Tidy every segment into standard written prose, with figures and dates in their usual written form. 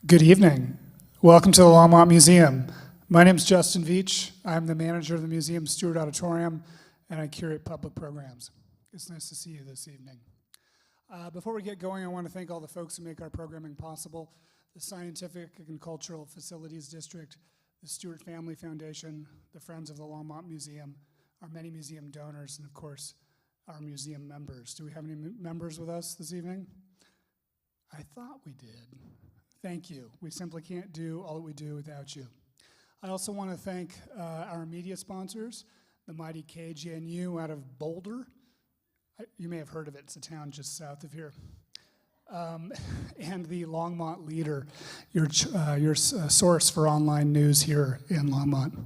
Good evening. Welcome to the Longmont Museum. My name is Justin Veach. I'm the manager of the museum's Stewart Auditorium, and I curate public programs. It's nice to see you this evening. Before we get going, I want to thank all the folks who make our programming possible: the Scientific and Cultural Facilities District, the Stewart Family Foundation, the Friends of the Longmont Museum, our many museum donors, and of course, our museum members. Do we have any members with us this evening? I thought we did. Thank you. We simply can't do all that we do without you. I also want to thank our media sponsors, the mighty KGNU out of Boulder. You may have heard of it. It's a town just south of here. And the Longmont Leader, your source for online news here in Longmont.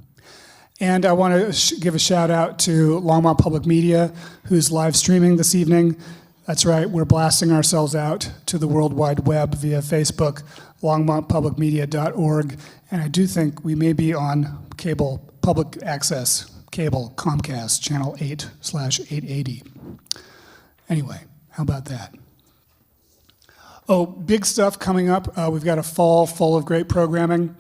And I want to give a shout out to Longmont Public Media, who's live streaming this evening. That's right, we're blasting ourselves out to the World Wide Web via Facebook, longmontpublicmedia.org, and I do think we may be on cable, public access cable, Comcast, channel 8/880. Anyway, how about that? Oh, big stuff coming up. We've got a fall full of great programming.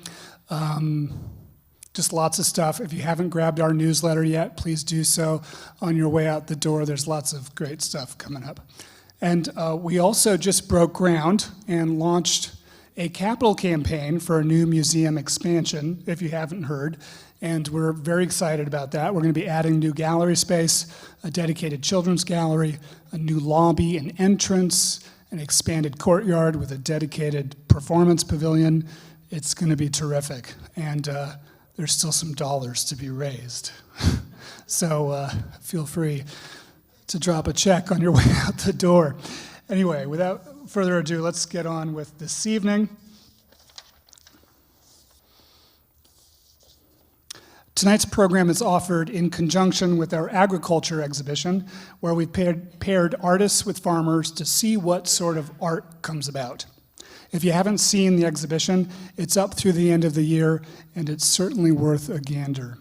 Just lots of stuff. If you haven't grabbed our newsletter yet, please do so on your way out the door. There's lots of great stuff coming up. And we also just broke ground and launched a capital campaign for a new museum expansion, if you haven't heard. And we're very excited about that. We're going to be adding new gallery space, a dedicated children's gallery, a new lobby and entrance, an expanded courtyard with a dedicated performance pavilion. It's going to be terrific. And there's still some dollars to be raised. So feel free to drop a check on your way out the door. Anyway, without further ado, let's get on with this evening. Tonight's program is offered in conjunction with our agriculture exhibition, where we've paired artists with farmers to see what sort of art comes about. If you haven't seen the exhibition, it's up through the end of the year, and it's certainly worth a gander.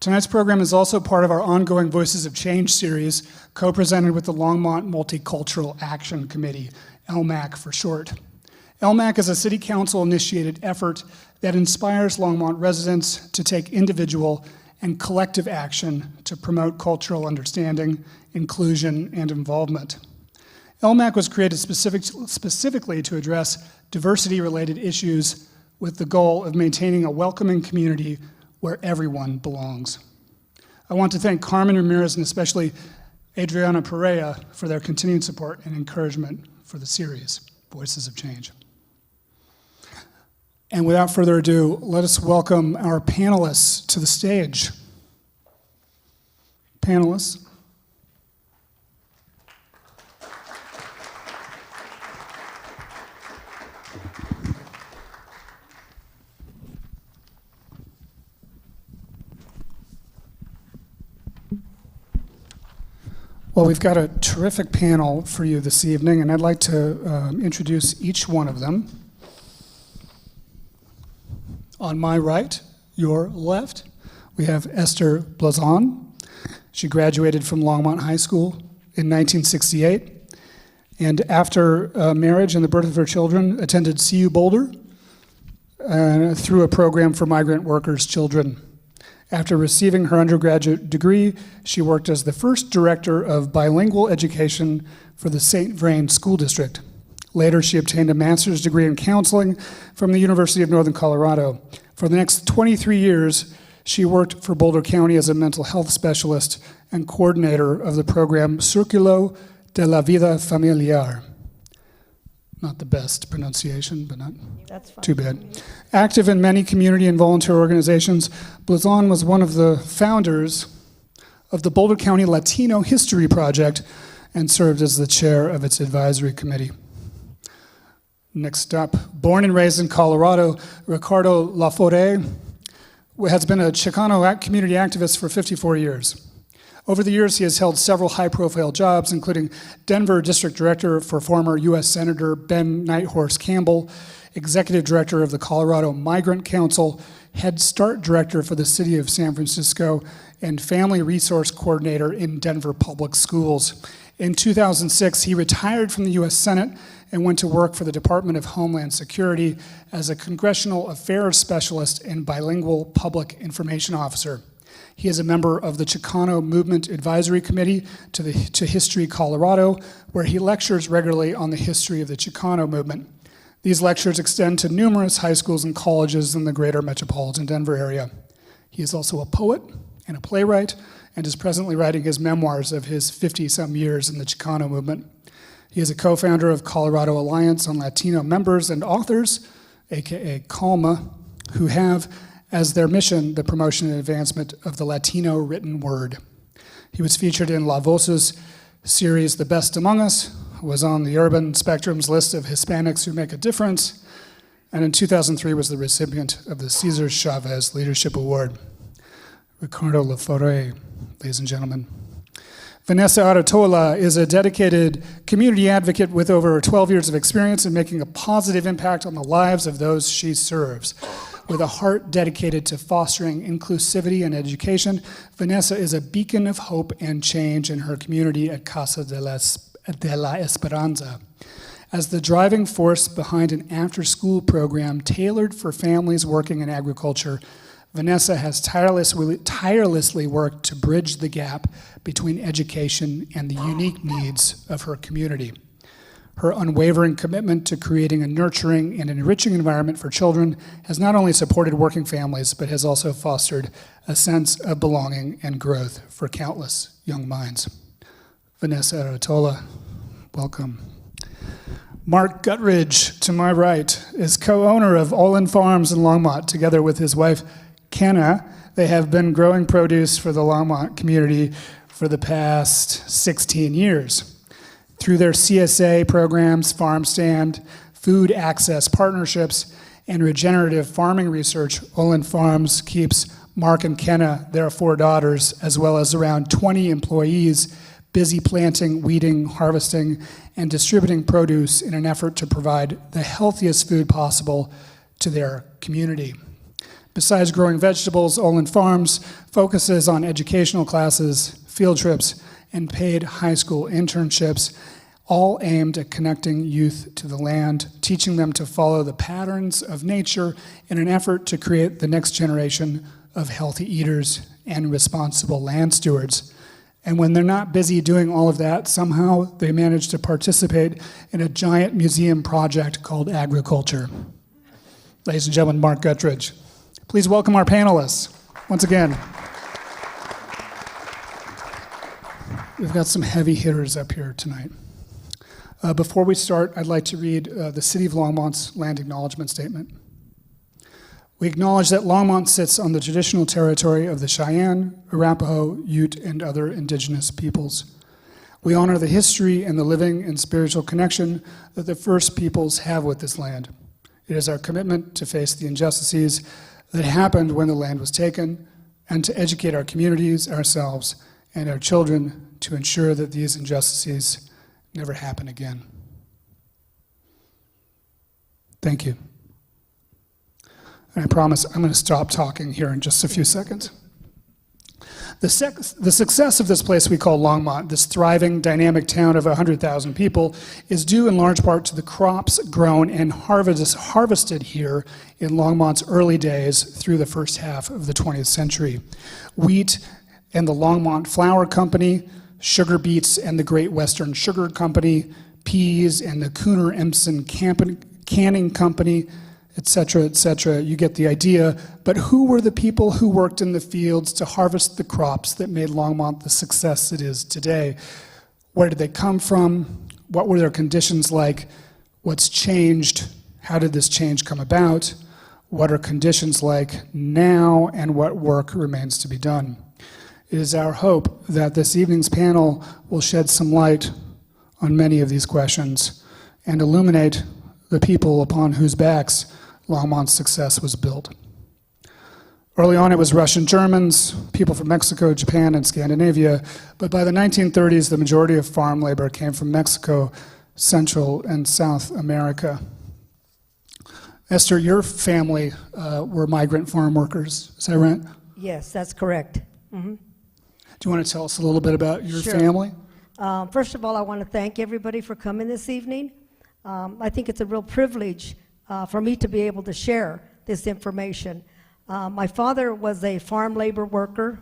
Tonight's program is also part of our ongoing Voices of Change series, co-presented with the Longmont Multicultural Action Committee, LMAC for short. LMAC is a city council-initiated effort that inspires Longmont residents to take individual and collective action to promote cultural understanding, inclusion, and involvement. LMAC was created specifically to address diversity-related issues with the goal of maintaining a welcoming community where everyone belongs. I want to thank Carmen Ramirez and especially Adriana Perea for their continued support and encouragement for the series, Voices of Change. And without further ado, let us welcome our panelists to the stage. Panelists. Well, we've got a terrific panel for you this evening, and I'd like to introduce each one of them. On my right, your left, we have Esther Blazon. She graduated from Longmont High School in 1968, and after marriage and the birth of her children, attended CU Boulder through a program for migrant workers' children. After receiving her undergraduate degree, she worked as the first director of bilingual education for the St. Vrain School District. Later, she obtained a master's degree in counseling from the University of Northern Colorado. For the next 23 years, she worked for Boulder County as a mental health specialist and coordinator of the program Círculo de la Vida Familiar. Not the best pronunciation, but not too bad. Active in many community and volunteer organizations, Blazon was one of the founders of the Boulder County Latino History Project and served as the chair of its advisory committee. Next up, born and raised in Colorado, Ricardo LaFore has been a Chicano community activist for 54 years. Over the years, he has held several high-profile jobs, including Denver District Director for former U.S. Senator Ben Nighthorse Campbell, Executive Director of the Colorado Migrant Council, Head Start Director for the City of San Francisco, and Family Resource Coordinator in Denver Public Schools. In 2006, he retired from the U.S. Senate and went to work for the Department of Homeland Security as a Congressional Affairs Specialist and Bilingual Public Information Officer. He is a member of the Chicano Movement Advisory Committee to History Colorado, where he lectures regularly on the history of the Chicano movement. These lectures extend to numerous high schools and colleges in the greater metropolitan Denver area. He is also a poet and a playwright, and is presently writing his memoirs of his 50-some years in the Chicano movement. He is a co-founder of Colorado Alliance on Latino Members and Authors, aka CALMA, who have as their mission the promotion and advancement of the Latino written word. He was featured in La Voce's series The Best Among Us, was on the Urban Spectrum's list of Hispanics who make a difference, and in 2003 was the recipient of the Cesar Chavez Leadership Award. Ricardo LaFore, ladies and gentlemen. Vanessa Arritola is a dedicated community advocate with over 12 years of experience in making a positive impact on the lives of those she serves. With a heart dedicated to fostering inclusivity and education, Vanessa is a beacon of hope and change in her community at Casa de la Esperanza. As the driving force behind an after-school program tailored for families working in agriculture, Vanessa has tirelessly worked to bridge the gap between education and the unique needs of her community. Her unwavering commitment to creating a nurturing and enriching environment for children has not only supported working families, but has also fostered a sense of belonging and growth for countless young minds. Vanessa Arritola, welcome. Mark Guttridge, to my right, is co-owner of Ollin Farms in Longmont. Together with his wife, Casa, they have been growing produce for the Longmont community for the past 16 years. Through their CSA programs, farm stand, food access partnerships, and regenerative farming research, Ollin Farms keeps Mark and Kenna, their 4 daughters, as well as around 20 employees, busy planting, weeding, harvesting, and distributing produce in an effort to provide the healthiest food possible to their community. Besides growing vegetables, Ollin Farms focuses on educational classes, field trips, and paid high school internships, all aimed at connecting youth to the land, teaching them to follow the patterns of nature in an effort to create the next generation of healthy eaters and responsible land stewards. And when they're not busy doing all of that, somehow they manage to participate in a giant museum project called agriculture. Ladies and gentlemen, Mark Guttridge. Please welcome our panelists once again. We've got some heavy hitters up here tonight. Before we start, I'd like to read the City of Longmont's land acknowledgement statement. We acknowledge that Longmont sits on the traditional territory of the Cheyenne, Arapaho, Ute, and other indigenous peoples. We honor the history and the living and spiritual connection that the first peoples have with this land. It is our commitment to face the injustices that happened when the land was taken, and to educate our communities, ourselves, and our children to ensure that these injustices never happen again. Thank you. And I promise I'm going to stop talking here in just a few seconds. The success of this place we call Longmont, this thriving, dynamic town of 100,000 people, is due in large part to the crops grown and harvested here in Longmont's early days through the first half of the 20th century. Wheat and the Longmont Flour Company, sugar beets and the Great Western Sugar Company, peas and the Cooner Empson Canning Company, etc., etc. You get the idea. But who were the people who worked in the fields to harvest the crops that made Longmont the success it is today? Where did they come from? What were their conditions like? What's changed? How did this change come about? What are conditions like now, and what work remains to be done? It is our hope that this evening's panel will shed some light on many of these questions and illuminate the people upon whose backs Longmont's success was built. Early on, it was Russian Germans, people from Mexico, Japan, and Scandinavia, but by the 1930s, the majority of farm labor came from Mexico, Central and South America. Esther, your family were migrant farm workers, is that right? Yes, that's correct. Mm-hmm. Do you want to tell us a little bit about your Sure. family? First of all, I want to thank everybody for coming this evening. I think it's a real privilege for me to be able to share this information. My father was a farm labor worker.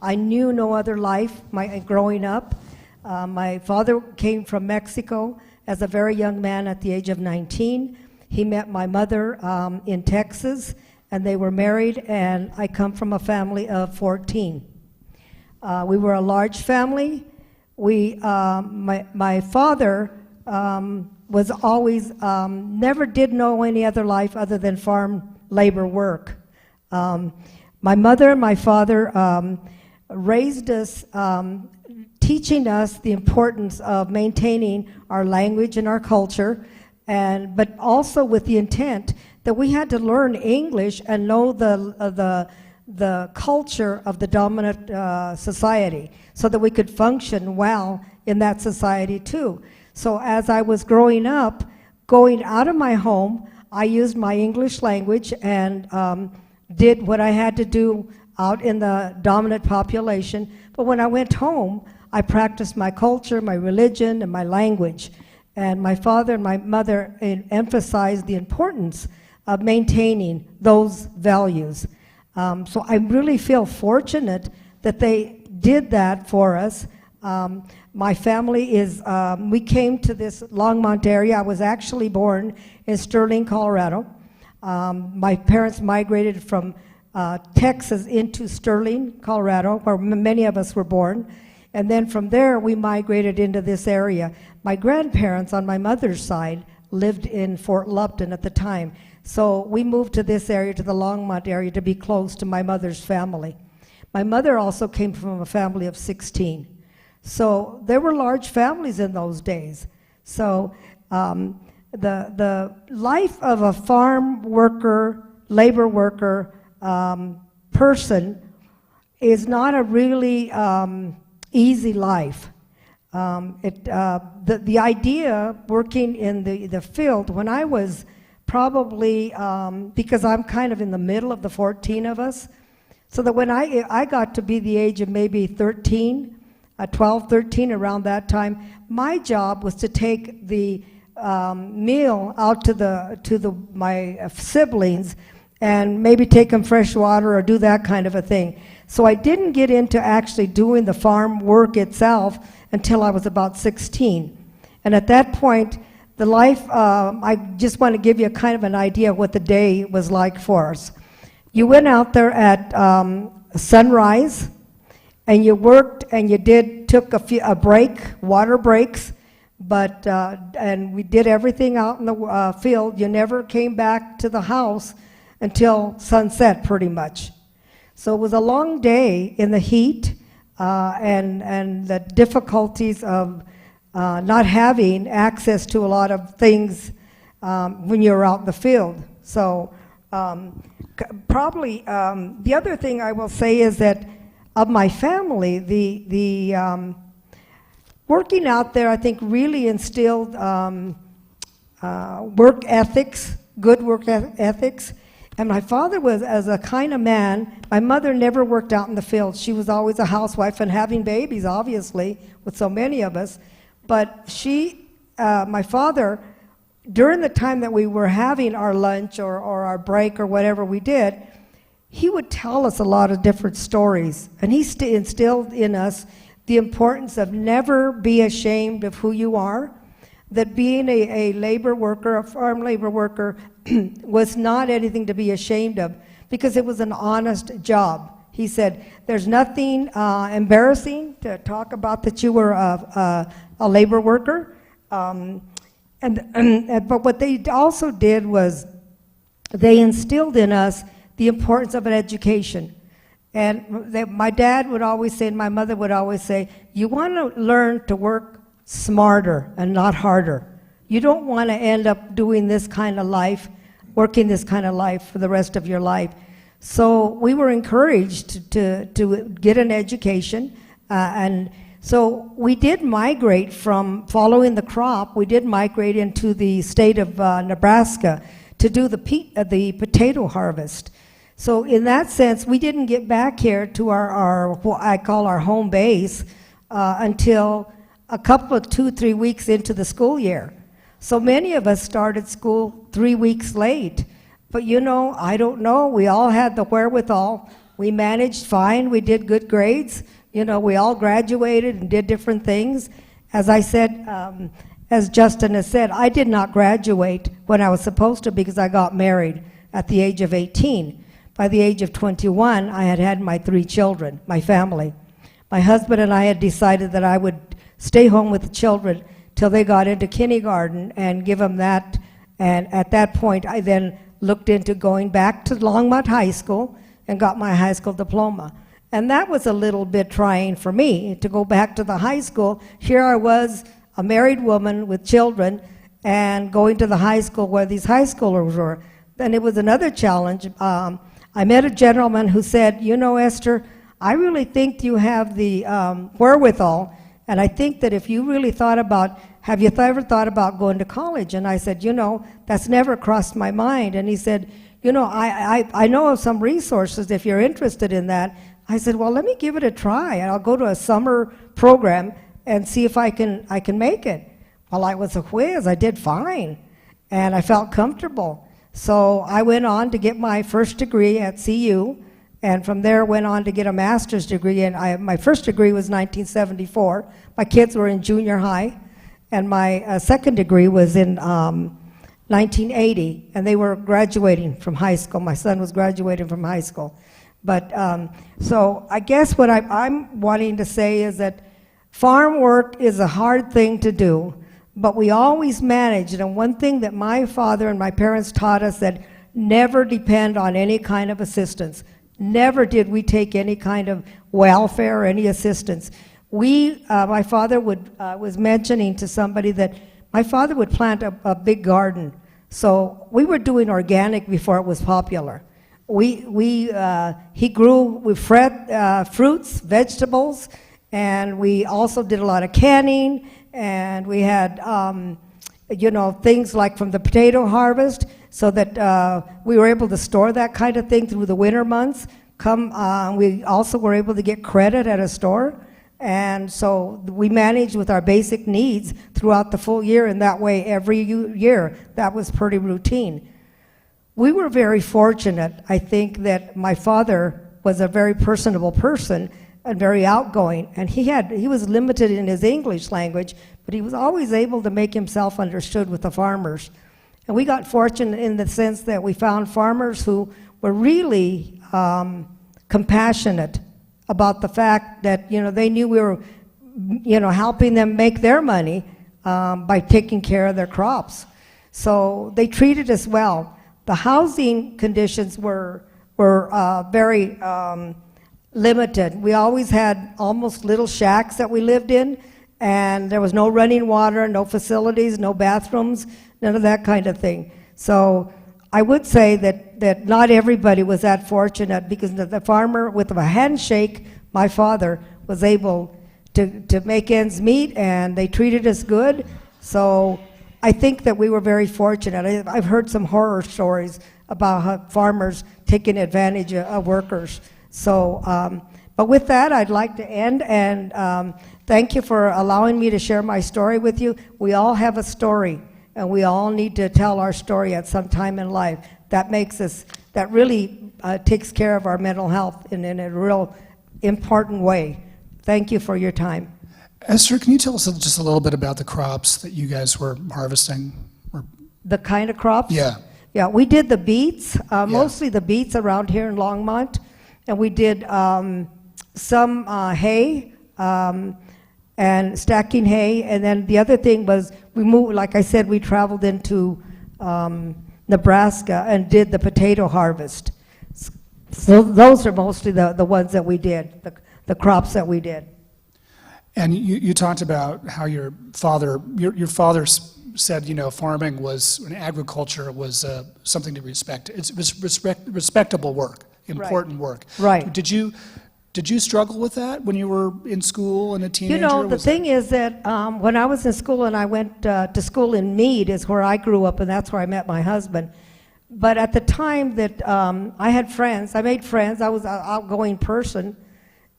I knew no other life growing up. My father came from Mexico as a very young man at the age of 19. He met my mother in Texas, and they were married, and I come from a family of 14. We were a large family. My father was always, never did know any other life other than farm labor work. My mother and my father raised us, teaching us the importance of maintaining our language and our culture, but also with the intent that we had to learn English and know the culture of the dominant society so that we could function well in that society too. So as I was growing up, going out of my home, I used my English language and did what I had to do out in the dominant population. But when I went home, I practiced my culture, my religion, and my language. And my father and my mother emphasized the importance of maintaining those values. So I really feel fortunate that they did that for us. My family is, we came to this Longmont area. I was actually born in Sterling, Colorado. My parents migrated from Texas into Sterling, Colorado, where many of us were born. And then from there, we migrated into this area. My grandparents on my mother's side lived in Fort Lupton at the time. So we moved to this area, to the Longmont area, to be close to my mother's family. My mother also came from a family of 16. So there were large families in those days. So the life of a farm worker, labor worker person is not a really easy life. The idea working in the field, when I was probably, because I'm kind of in the middle of the 14 of us, so that when I got to be the age of maybe 13, 12, 13, around that time, my job was to take the meal out to my siblings and maybe take them fresh water or do that kind of a thing. So I didn't get into actually doing the farm work itself until I was about 16. And at that point, the life, I just want to give you a kind of an idea of what the day was like for us. You went out there at sunrise, and you worked, and you took a break, water breaks, but and we did everything out in the field. You never came back to the house until sunset, pretty much. So it was a long day in the heat and the difficulties of not having access to a lot of things when you're out in the field. So probably the other thing I will say is that of my family, the working out there, I think, really instilled work ethics, good work ethics. And my father was, as a kind of man, my mother never worked out in the field. She was always a housewife and having babies, obviously, with so many of us. But my father, during the time that we were having our lunch or our break or whatever we did, he would tell us a lot of different stories. And he instilled in us the importance of never be ashamed of who you are, that being a labor worker, a farm labor worker, was not anything to be ashamed of, because it was an honest job. He said, there's nothing embarrassing to talk about that you were a labor worker. But what they also did was they instilled in us the importance of an education. And my dad would always say, and my mother would always say, you want to learn to work smarter and not harder. You don't want to end up doing this kind of life, working this kind of life for the rest of your life. So we were encouraged to get an education, and so we did migrate from following the crop. We did migrate into the state of Nebraska to do the potato harvest. So in that sense, we didn't get back here to our what I call our home base until a couple of 2-3 weeks into the school year. So many of us started school 3 weeks late. But you know, I don't know, we all had the wherewithal. We managed fine, we did good grades. You know, we all graduated and did different things. As I said, as Justin has said, I did not graduate when I was supposed to because I got married at the age of 18. By the age of 21, I had had my 3 children, my family. My husband and I had decided that I would stay home with the children till they got into kindergarten and give them that. And at that point, I then looked into going back to Longmont High School and got my high school diploma. And that was a little bit trying for me to go back to the high school. Here I was, a married woman with children, and going to the high school where these high schoolers were. Then it was another challenge. I met a gentleman who said, you know, Esther, I really think you have the wherewithal, and I think that if you really thought about, have you ever thought about going to college? And I said, you know, that's never crossed my mind. And he said, you know, I know of some resources if you're interested in that. I said, well, let me give it a try, and I'll go to a summer program and see if I can make it. Well, I was a whiz. I did fine, and I felt comfortable. So I went on to get my first degree at CU, and from there went on to get a master's degree. And my first degree was 1974. My kids were in junior high, and my second degree was in 1980, and they were graduating from high school. My son was graduating from high school. But so I guess what I'm wanting to say is that farm work is a hard thing to do, but we always managed. And one thing that my father and my parents taught us, that never depend on any kind of assistance. Never did we take any kind of welfare or any assistance. My father was mentioning to somebody that my father would plant a big garden. So we were doing organic before it was popular. He grew fruits, vegetables, and we also did a lot of canning, and we had, you know, things like from the potato harvest, so that we were able to store that kind of thing through the winter months. We also were able to get credit at a store, and so we managed with our basic needs throughout the full year, and that way every year, that was pretty routine. We were very fortunate. I think that my father was a very personable person and very outgoing, and he was limited in his English language, but he was always able to make himself understood with the farmers. And we got fortunate in the sense that we found farmers who were really compassionate about the fact that, you know, they knew we were, you know, helping them make their money by taking care of their crops. So they treated us well. The housing conditions were very limited. We always had almost little shacks that we lived in, and there was no running water, no facilities, no bathrooms, none of that kind of thing. So I would say that not everybody was that fortunate, because the farmer, with a handshake, my father was able to make ends meet, and they treated us good. So I think that we were very fortunate. I've heard some horror stories about how farmers taking advantage of workers. So, but with that, I'd like to end, and thank you for allowing me to share my story with you. We all have a story, and we all need to tell our story at some time in life. That really takes care of our mental health in a real important way. Thank you for your time. Esther, can you tell us just a little bit about the crops that you guys were harvesting? The kind of crops? Yeah. Yeah, we did the beets, mostly the beets around here in Longmont, and we did some hay and stacking hay, and then the other thing was we moved, like I said, we traveled into Nebraska and did the potato harvest. So those are mostly the ones that we did, the crops that we did. And you talked about how your father said, you know, farming was, and agriculture was something to respect. It was respectable work, important work. Right. Did you struggle with that when you were in school and a teenager? You know, the thing is that when I was in school, and I went to school in Meade, is where I grew up, and that's where I met my husband. But at the time that I had friends, I made friends. I was an outgoing person,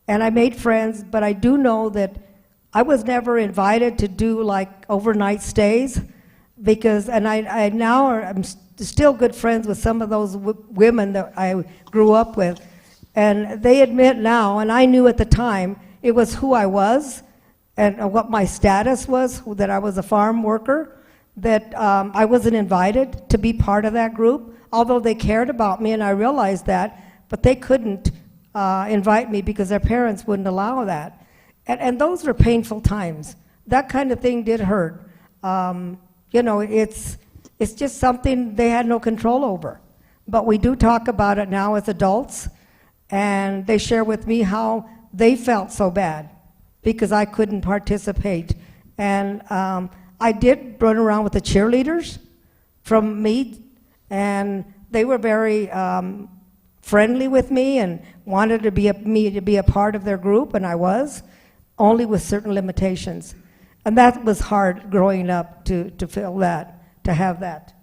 and I made friends, but I do know that I was never invited to do like overnight stays because, and I now I'm still good friends with some of those women that I grew up with. And they admit now, and I knew at the time, it was who I was and what my status was, that I was a farm worker, that I wasn't invited to be part of that group, although they cared about me and I realized that, but they couldn't invite me because their parents wouldn't allow that. And those were painful times. That kind of thing did hurt. You know, it's just something they had no control over. But we do talk about it now as adults, and they share with me how they felt so bad because I couldn't participate. And I did run around with the cheerleaders from me, and they were very friendly with me and wanted me to be a part of their group, and I was, only with certain limitations. And that was hard growing up to feel that, to have that.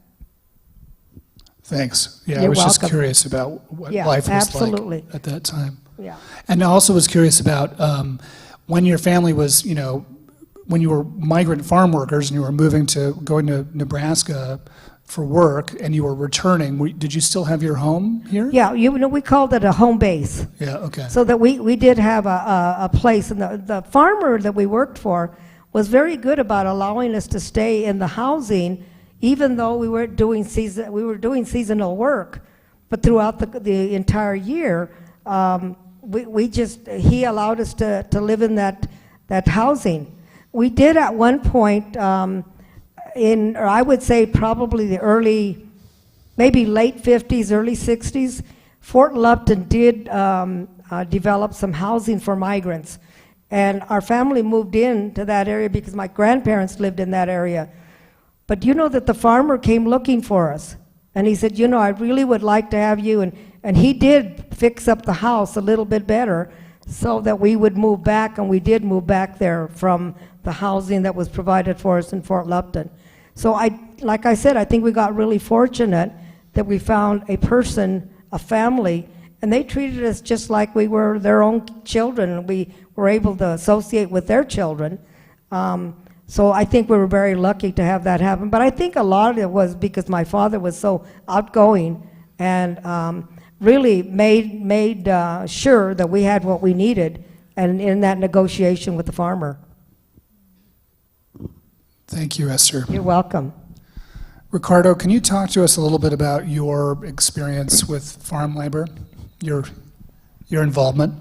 Thanks. Yeah, You're I was just welcome. curious about what Yeah, life was absolutely. like at that time. Yeah. And I also was curious about when your family was, you know, when you were migrant farm workers and you were going to Nebraska for work and you were returning, did you still have your home here? Yeah, you know, we called it a home base. Yeah, okay. So that we did have a place, and the farmer that we worked for was very good about allowing us to stay in the housing, even though we were doing seasonal work. But throughout the entire year, he allowed us to live in that housing. We did at one point, or I would say probably the early, maybe late 50s, early 60s, Fort Lupton did develop some housing for migrants. And our family moved into that area because my grandparents lived in that area. But you know that the farmer came looking for us. And he said, you know, I really would like to have you. And he did fix up the house a little bit better so that we would move back, and we did move back there from the housing that was provided for us in Fort Lupton. So like I said, I think we got really fortunate that we found a person, a family, and they treated us just like we were their own children, and we were able to associate with their children. So I think we were very lucky to have that happen. But I think a lot of it was because my father was so outgoing and really made sure that we had what we needed, and in that negotiation with the farmer. Thank you, Esther. You're welcome. Ricardo, can you talk to us a little bit about your experience with farm labor, your involvement?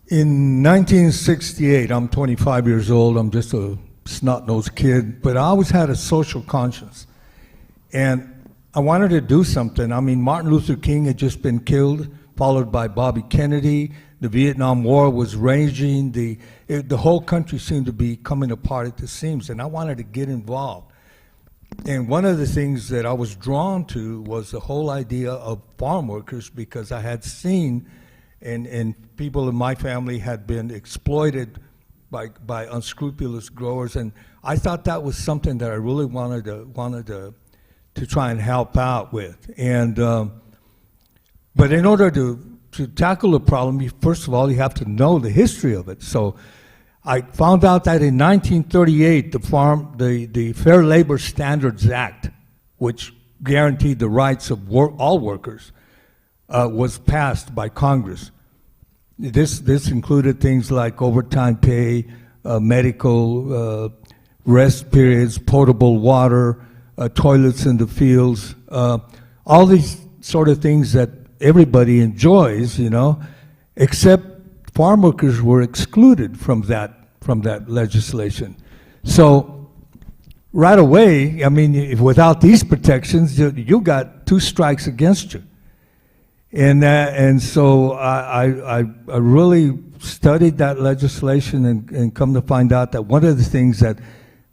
In 1968, I'm 25 years old, I'm just a snot-nosed kid, but I always had a social conscience. And I wanted to do something. I mean, Martin Luther King had just been killed, followed by Bobby Kennedy. The Vietnam War was raging. The whole country seemed to be coming apart at the seams, and I wanted to get involved. And one of the things that I was drawn to was the whole idea of farm workers, because I had seen, and people in my family had been exploited by unscrupulous growers, and I thought that was something that I really wanted to try and help out with. And but in order to tackle the problem, first of all, you have to know the history of it. So I found out that in 1938, the Fair Labor Standards Act, which guaranteed the rights of all workers, was passed by Congress. This included things like overtime pay, medical rest periods, potable water, toilets in the fields, all these sort of things that everybody enjoys, you know, except farm workers were excluded from that legislation. So right away, I mean, without these protections, you got two strikes against you. And so I really studied that legislation and come to find out that one of the things that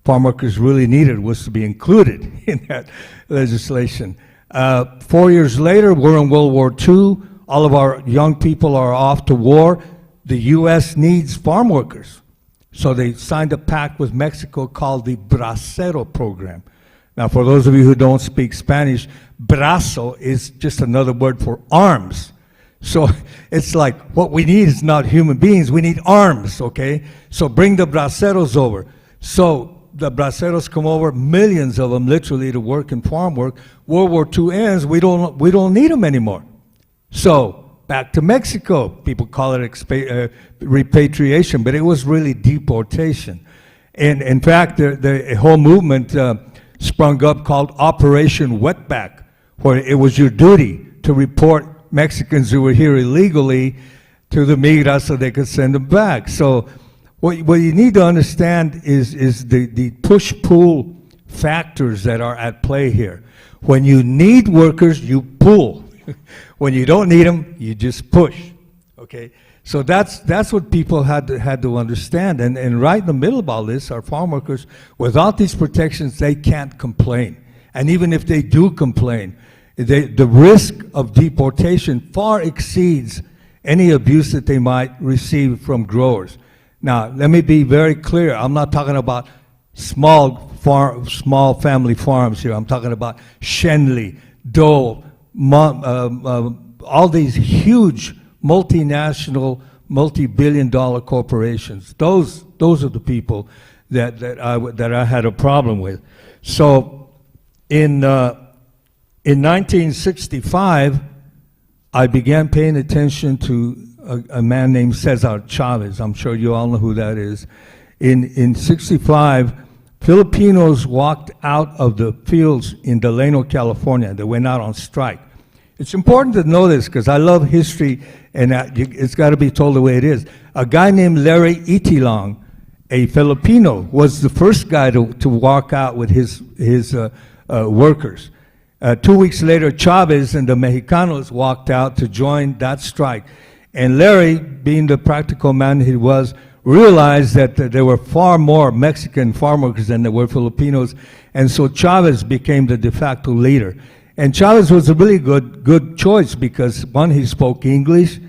farm workers really needed was to be included in that legislation. 4 years later, we're in World War II. All of our young people are off to war. The U.S. needs farm workers. So they signed a pact with Mexico called the Bracero program. Now, for those of you who don't speak Spanish, brazo is just another word for arms. So it's like, what we need is not human beings, we need arms, okay? So bring the braceros over. So the braceros come over, millions of them literally to work in farm work. World War II ends, we don't need them anymore. So back to Mexico. People call it repatriation, but it was really deportation. And in fact, the whole movement sprung up called Operation Wetback, where it was your duty to report Mexicans who were here illegally to the Migras so they could send them back. So what you need to understand is the push-pull factors that are at play here. When you need workers, you pull. When you don't need them, you just push. Okay? So that's what people had to understand. And right in the middle of all this are farm workers. Without these protections, they can't complain. And even if they do complain, the risk of deportation far exceeds any abuse that they might receive from growers. Now, let me be very clear. I'm not talking about small family farms here. I'm talking about Shenley, Dole, all these huge multinational, multi-billion-dollar corporations. Those are the people that I had a problem with. So in 1965, I began paying attention to a man named Cesar Chavez. I'm sure you all know who that is. In 65, Filipinos walked out of the fields in Delano, California. They went out on strike. It's important to know this because I love history, and it's got to be told the way it is. A guy named Larry Itilong, a Filipino, was the first guy to walk out with his workers. 2 weeks later, Chavez and the Mexicanos walked out to join that strike. And Larry, being the practical man he was, realized that there were far more Mexican farm workers than there were Filipinos, and so Chavez became the de facto leader. And Chavez was a really good choice because, one, he spoke English,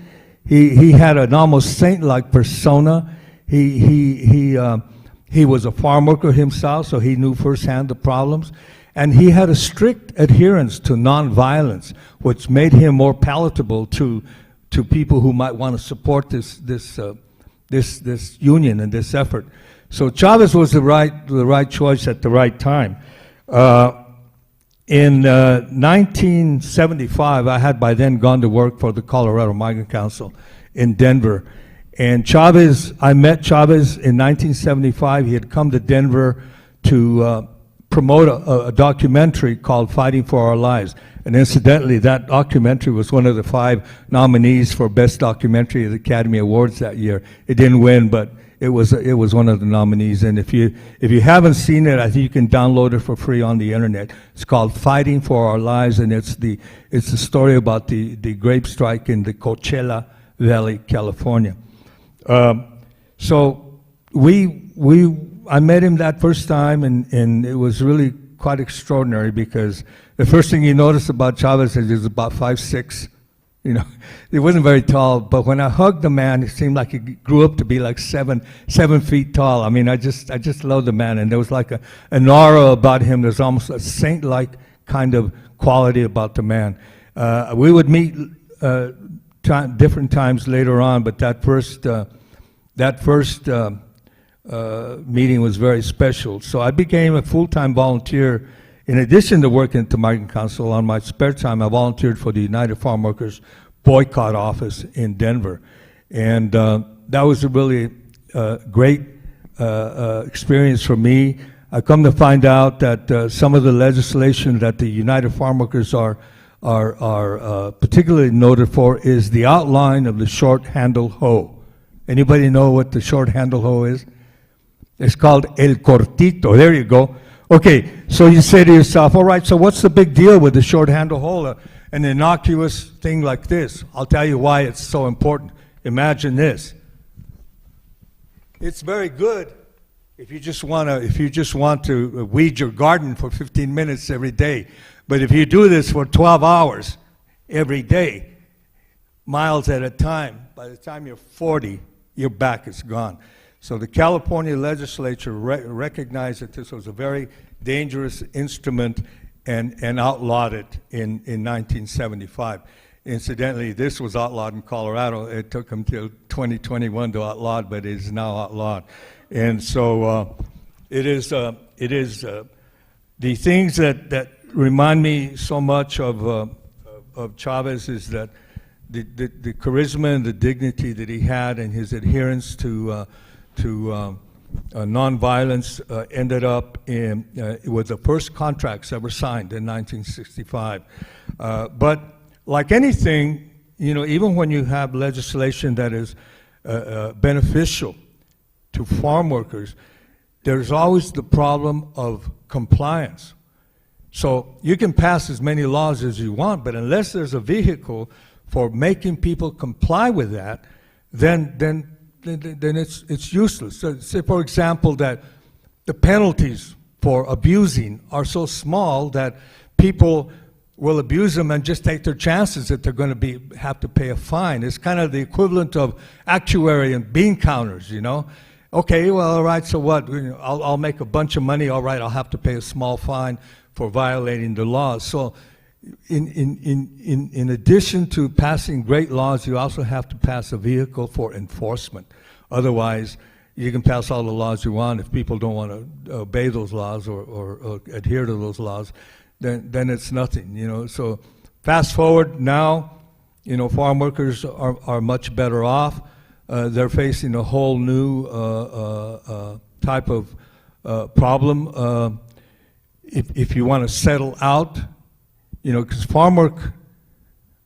he had an almost saint-like persona, he was a farm worker himself, so he knew firsthand the problems. And he had a strict adherence to nonviolence, which made him more palatable to people who might want to support this union and this effort. So Chavez was the right choice at the right time. In 1975, I had by then gone to work for the Colorado Migrant Council in Denver. And I met Chavez in 1975. He had come to Denver to promote a documentary called Fighting for Our Lives. And incidentally, that documentary was one of the 5 nominees for Best Documentary at the Academy Awards that year. It didn't win, but it was one of the nominees. And if you haven't seen it, I think you can download it for free on the internet. It's called Fighting for Our Lives, and it's the story about the grape strike in the Coachella Valley, California. So I met him that first time, and it was really quite extraordinary because the first thing you notice about Chavez is he was about 5'6". You know, he wasn't very tall, but when I hugged the man, it seemed like he grew up to be like 7 feet tall. I mean, I just loved the man, and there was like an aura about him. There's almost a saint-like kind of quality about the man. We would meet different times later on, but that first meeting was very special. So I became a full-time volunteer. In addition to working at the Migrant Council, on my spare time, I volunteered for the United Farm Workers Boycott Office in Denver. And that was a really great experience for me. I come to find out that some of the legislation that the United Farm Workers are particularly noted for is the outline of the short-handled hoe. Anybody know what the short-handled hoe is? It's called El Cortito. There you go. Okay, so you say to yourself, all right, so what's the big deal with the short-handled hoe? An innocuous thing like this. I'll tell you why it's so important. Imagine this. It's very good if you just want to weed your garden for 15 minutes every day. But if you do this for 12 hours every day, miles at a time, by the time you're 40, your back is gone. So the California legislature recognized that this was a very dangerous instrument and outlawed it in 1975. Incidentally, this was outlawed in Colorado. It took them till 2021 to outlaw it, but it is now outlawed. And so it is the things that remind me so much of Chavez is that the charisma and the dignity that he had and his adherence to nonviolence ended up in it was the first contracts ever signed in 1965. But like anything, even when you have legislation that is beneficial to farm workers, there's always the problem of compliance. So you can pass as many laws as you want, but unless there's a vehicle for making people comply with that, then it's useless. So say, for example, that the penalties for abusing are so small that people will abuse them and just take their chances that they're going to have to pay a fine. It's kind of the equivalent of actuary and bean counters, Okay, well, all right, so what? I'll make a bunch of money. All right, I'll have to pay a small fine for violating the laws. So in addition to passing great laws, you also have to pass a vehicle for enforcement. Otherwise, you can pass all the laws you want. If people don't want to obey those laws or adhere to those laws, then it's nothing, So fast forward now, farm workers are much better off. They're facing a whole new type of problem. If you want to settle out, because farm work,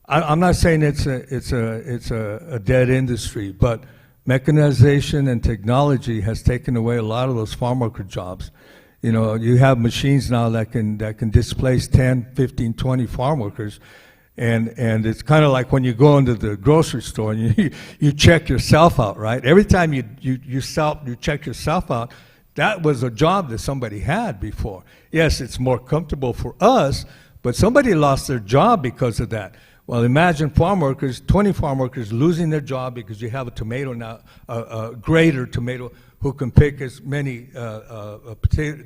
I'm not saying it's a dead industry, but mechanization and technology has taken away a lot of those farm worker jobs. You have machines now that can displace 10, 15, 20 farm workers. And it's kind of like when you go into the grocery store and you check yourself out, right? Every time you check yourself out, that was a job that somebody had before. Yes, it's more comfortable for us, but somebody lost their job because of that. Well, imagine 20 farm workers losing their job because you have a tomato now, a grater tomato who can pick as many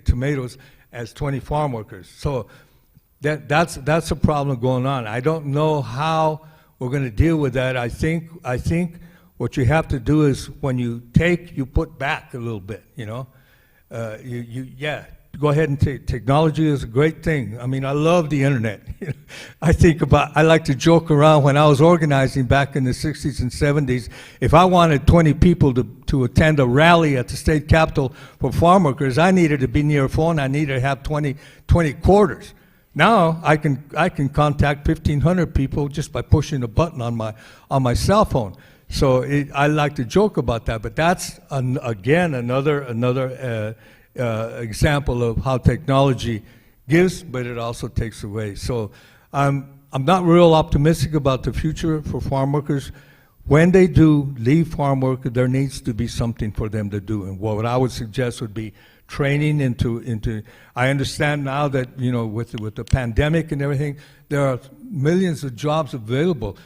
tomatoes as 20 farm workers. So that's a problem going on. I don't know how we're going to deal with that. I think what you have to do is when you take, you put back a little bit. Go ahead and take. Technology is a great thing. I mean, I love the internet. I like to joke around when I was organizing back in the 60s and 70s. If I wanted 20 people to attend a rally at the state capitol for farm workers, I needed to be near a phone. I needed to have 20 quarters. Now I can contact 1,500 people just by pushing a button on my cell phone. So I like to joke about that, but that's again another example of how technology gives, but it also takes away. So I'm not real optimistic about the future for farm workers. When they do leave farm work, there needs to be something for them to do, and what I would suggest would be training into. I understand now that with the pandemic and everything, there are millions of jobs available.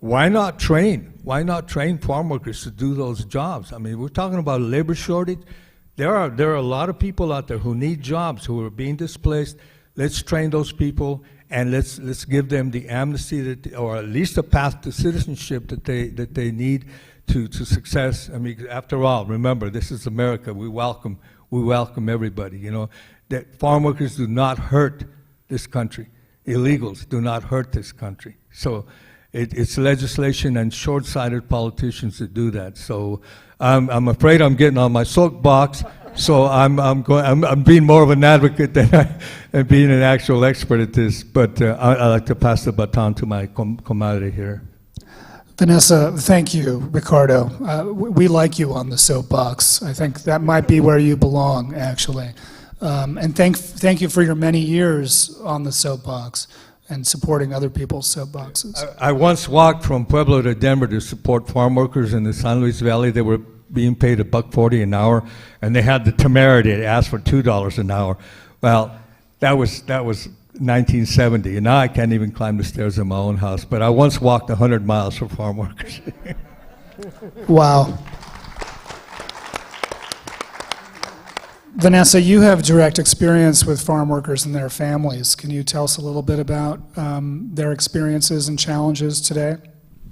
Why not train? Why not train farm workers to do those jobs? I mean, we're talking about a labor shortage. There are a lot of people out there who need jobs, who are being displaced. Let's train those people, and let's give them the amnesty or at least a path to citizenship that they need to success. I mean, after all, remember, this is America. We welcome everybody. That farm workers do not hurt this country. Illegals do not hurt this country. So it's legislation and short-sighted politicians that do that. So I'm afraid I'm getting on my soapbox. So I'm being more of an advocate than being an actual expert at this. But I like to pass the baton to my comadre here. Vanessa, thank you, Ricardo. We like you on the soapbox. I think that might be where you belong, actually. And thank you for your many years on the soapbox and supporting other people's soapboxes. I once walked from Pueblo to Denver to support farm workers in the San Luis Valley. They were being paid $1.40 an hour, and they had the temerity to ask for $2 an hour. Well, that was 1970, and now I can't even climb the stairs in my own house. But I once walked 100 miles for farm workers. Wow. Vanessa, you have direct experience with farm workers and their families. Can you tell us a little bit about their experiences and challenges today?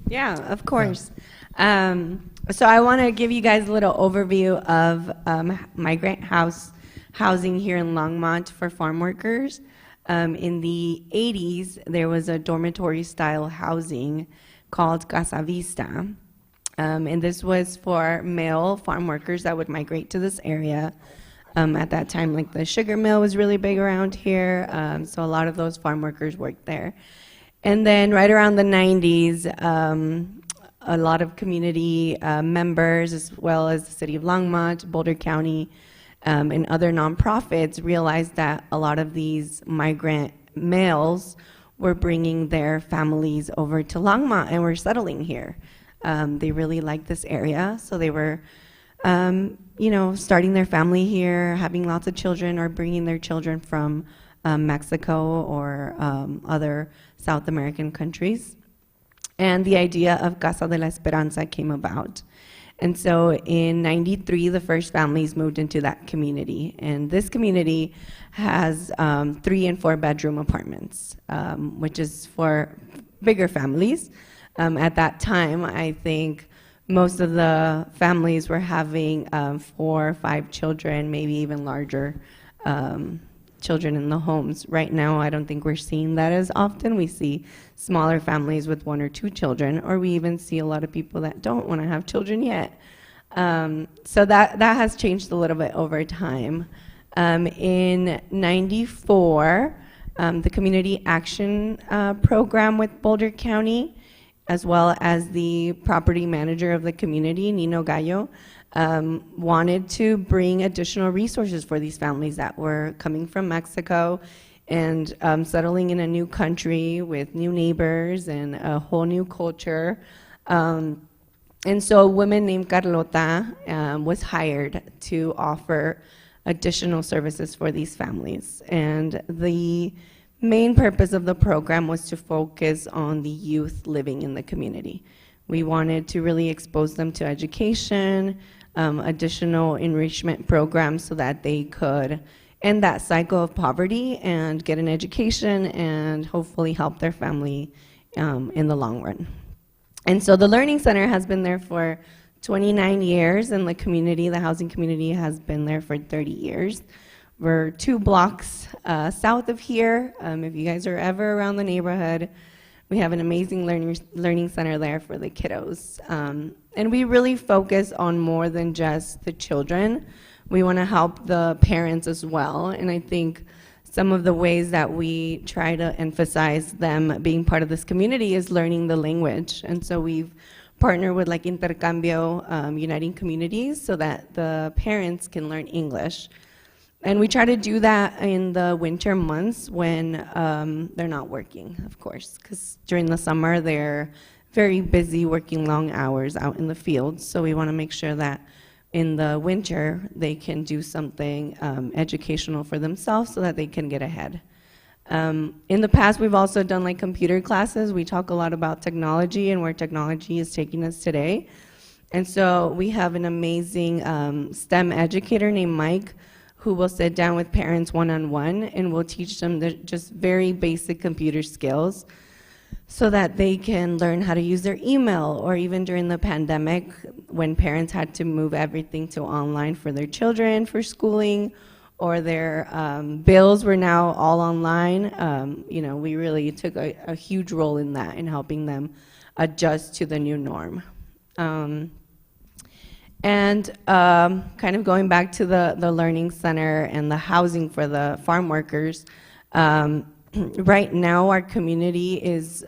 Yeah, of course. So I want to give you guys a little overview of migrant housing here in Longmont for farm workers. In the 80s, there was a dormitory-style housing called Casa Vista. And this was for male farm workers that would migrate to this area. At that time, like the sugar mill was really big around here, so a lot of those farm workers worked there. And then right around the 90s, a lot of community members, as well as the city of Longmont, Boulder County, and other nonprofits realized that a lot of these migrant males were bringing their families over to Longmont and were settling here. They really liked this area, so they were starting their family here, having lots of children, or bringing their children from Mexico or other South American countries. And the idea of Casa de la Esperanza came about. And so in '93, the first families moved into that community. And this community has 3 and 4 bedroom apartments, which is for bigger families. At that time, I think most of the families were having 4 or 5 children, maybe even larger children in the homes. Right now, I don't think we're seeing that as often. We see smaller families with 1 or 2 children, or we even see a lot of people that don't want to have children yet. So that has changed a little bit over time. In '94, the Community Action Program with Boulder County, as well as the property manager of the community, Nino Gallo, wanted to bring additional resources for these families that were coming from Mexico and settling in a new country with new neighbors and a whole new culture. And so a woman named Carlota was hired to offer additional services for these families. And the main purpose of the program was to focus on the youth living in the community. We wanted to really expose them to education, additional enrichment programs so that they could end that cycle of poverty and get an education and hopefully help their family in the long run. And so the Learning Center has been there for 29 years, and the community, the housing community, has been there for 30 years. We're 2 blocks south of here. If you guys are ever around the neighborhood, we have an amazing learning center there for the kiddos. And we really focus on more than just the children. We want to help the parents as well. And I think some of the ways that we try to emphasize them being part of this community is learning the language. And so we've partnered with like Intercambio, Uniting Communities, so that the parents can learn English. And we try to do that in the winter months when they're not working, of course, because during the summer they're very busy working long hours out in the fields. So we want to make sure that in the winter they can do something educational for themselves so that they can get ahead. In the past, we've also done like computer classes. We talk a lot about technology and where technology is taking us today. And so we have an amazing STEM educator named Mike, who will sit down with parents one-on-one and will teach them the just very basic computer skills so that they can learn how to use their email, or even during the pandemic when parents had to move everything to online for their children for schooling, or their bills were now all online. We really took a huge role in that, in helping them adjust to the new norm. And kind of going back to the Learning Center and the housing for the farm workers, right now our community is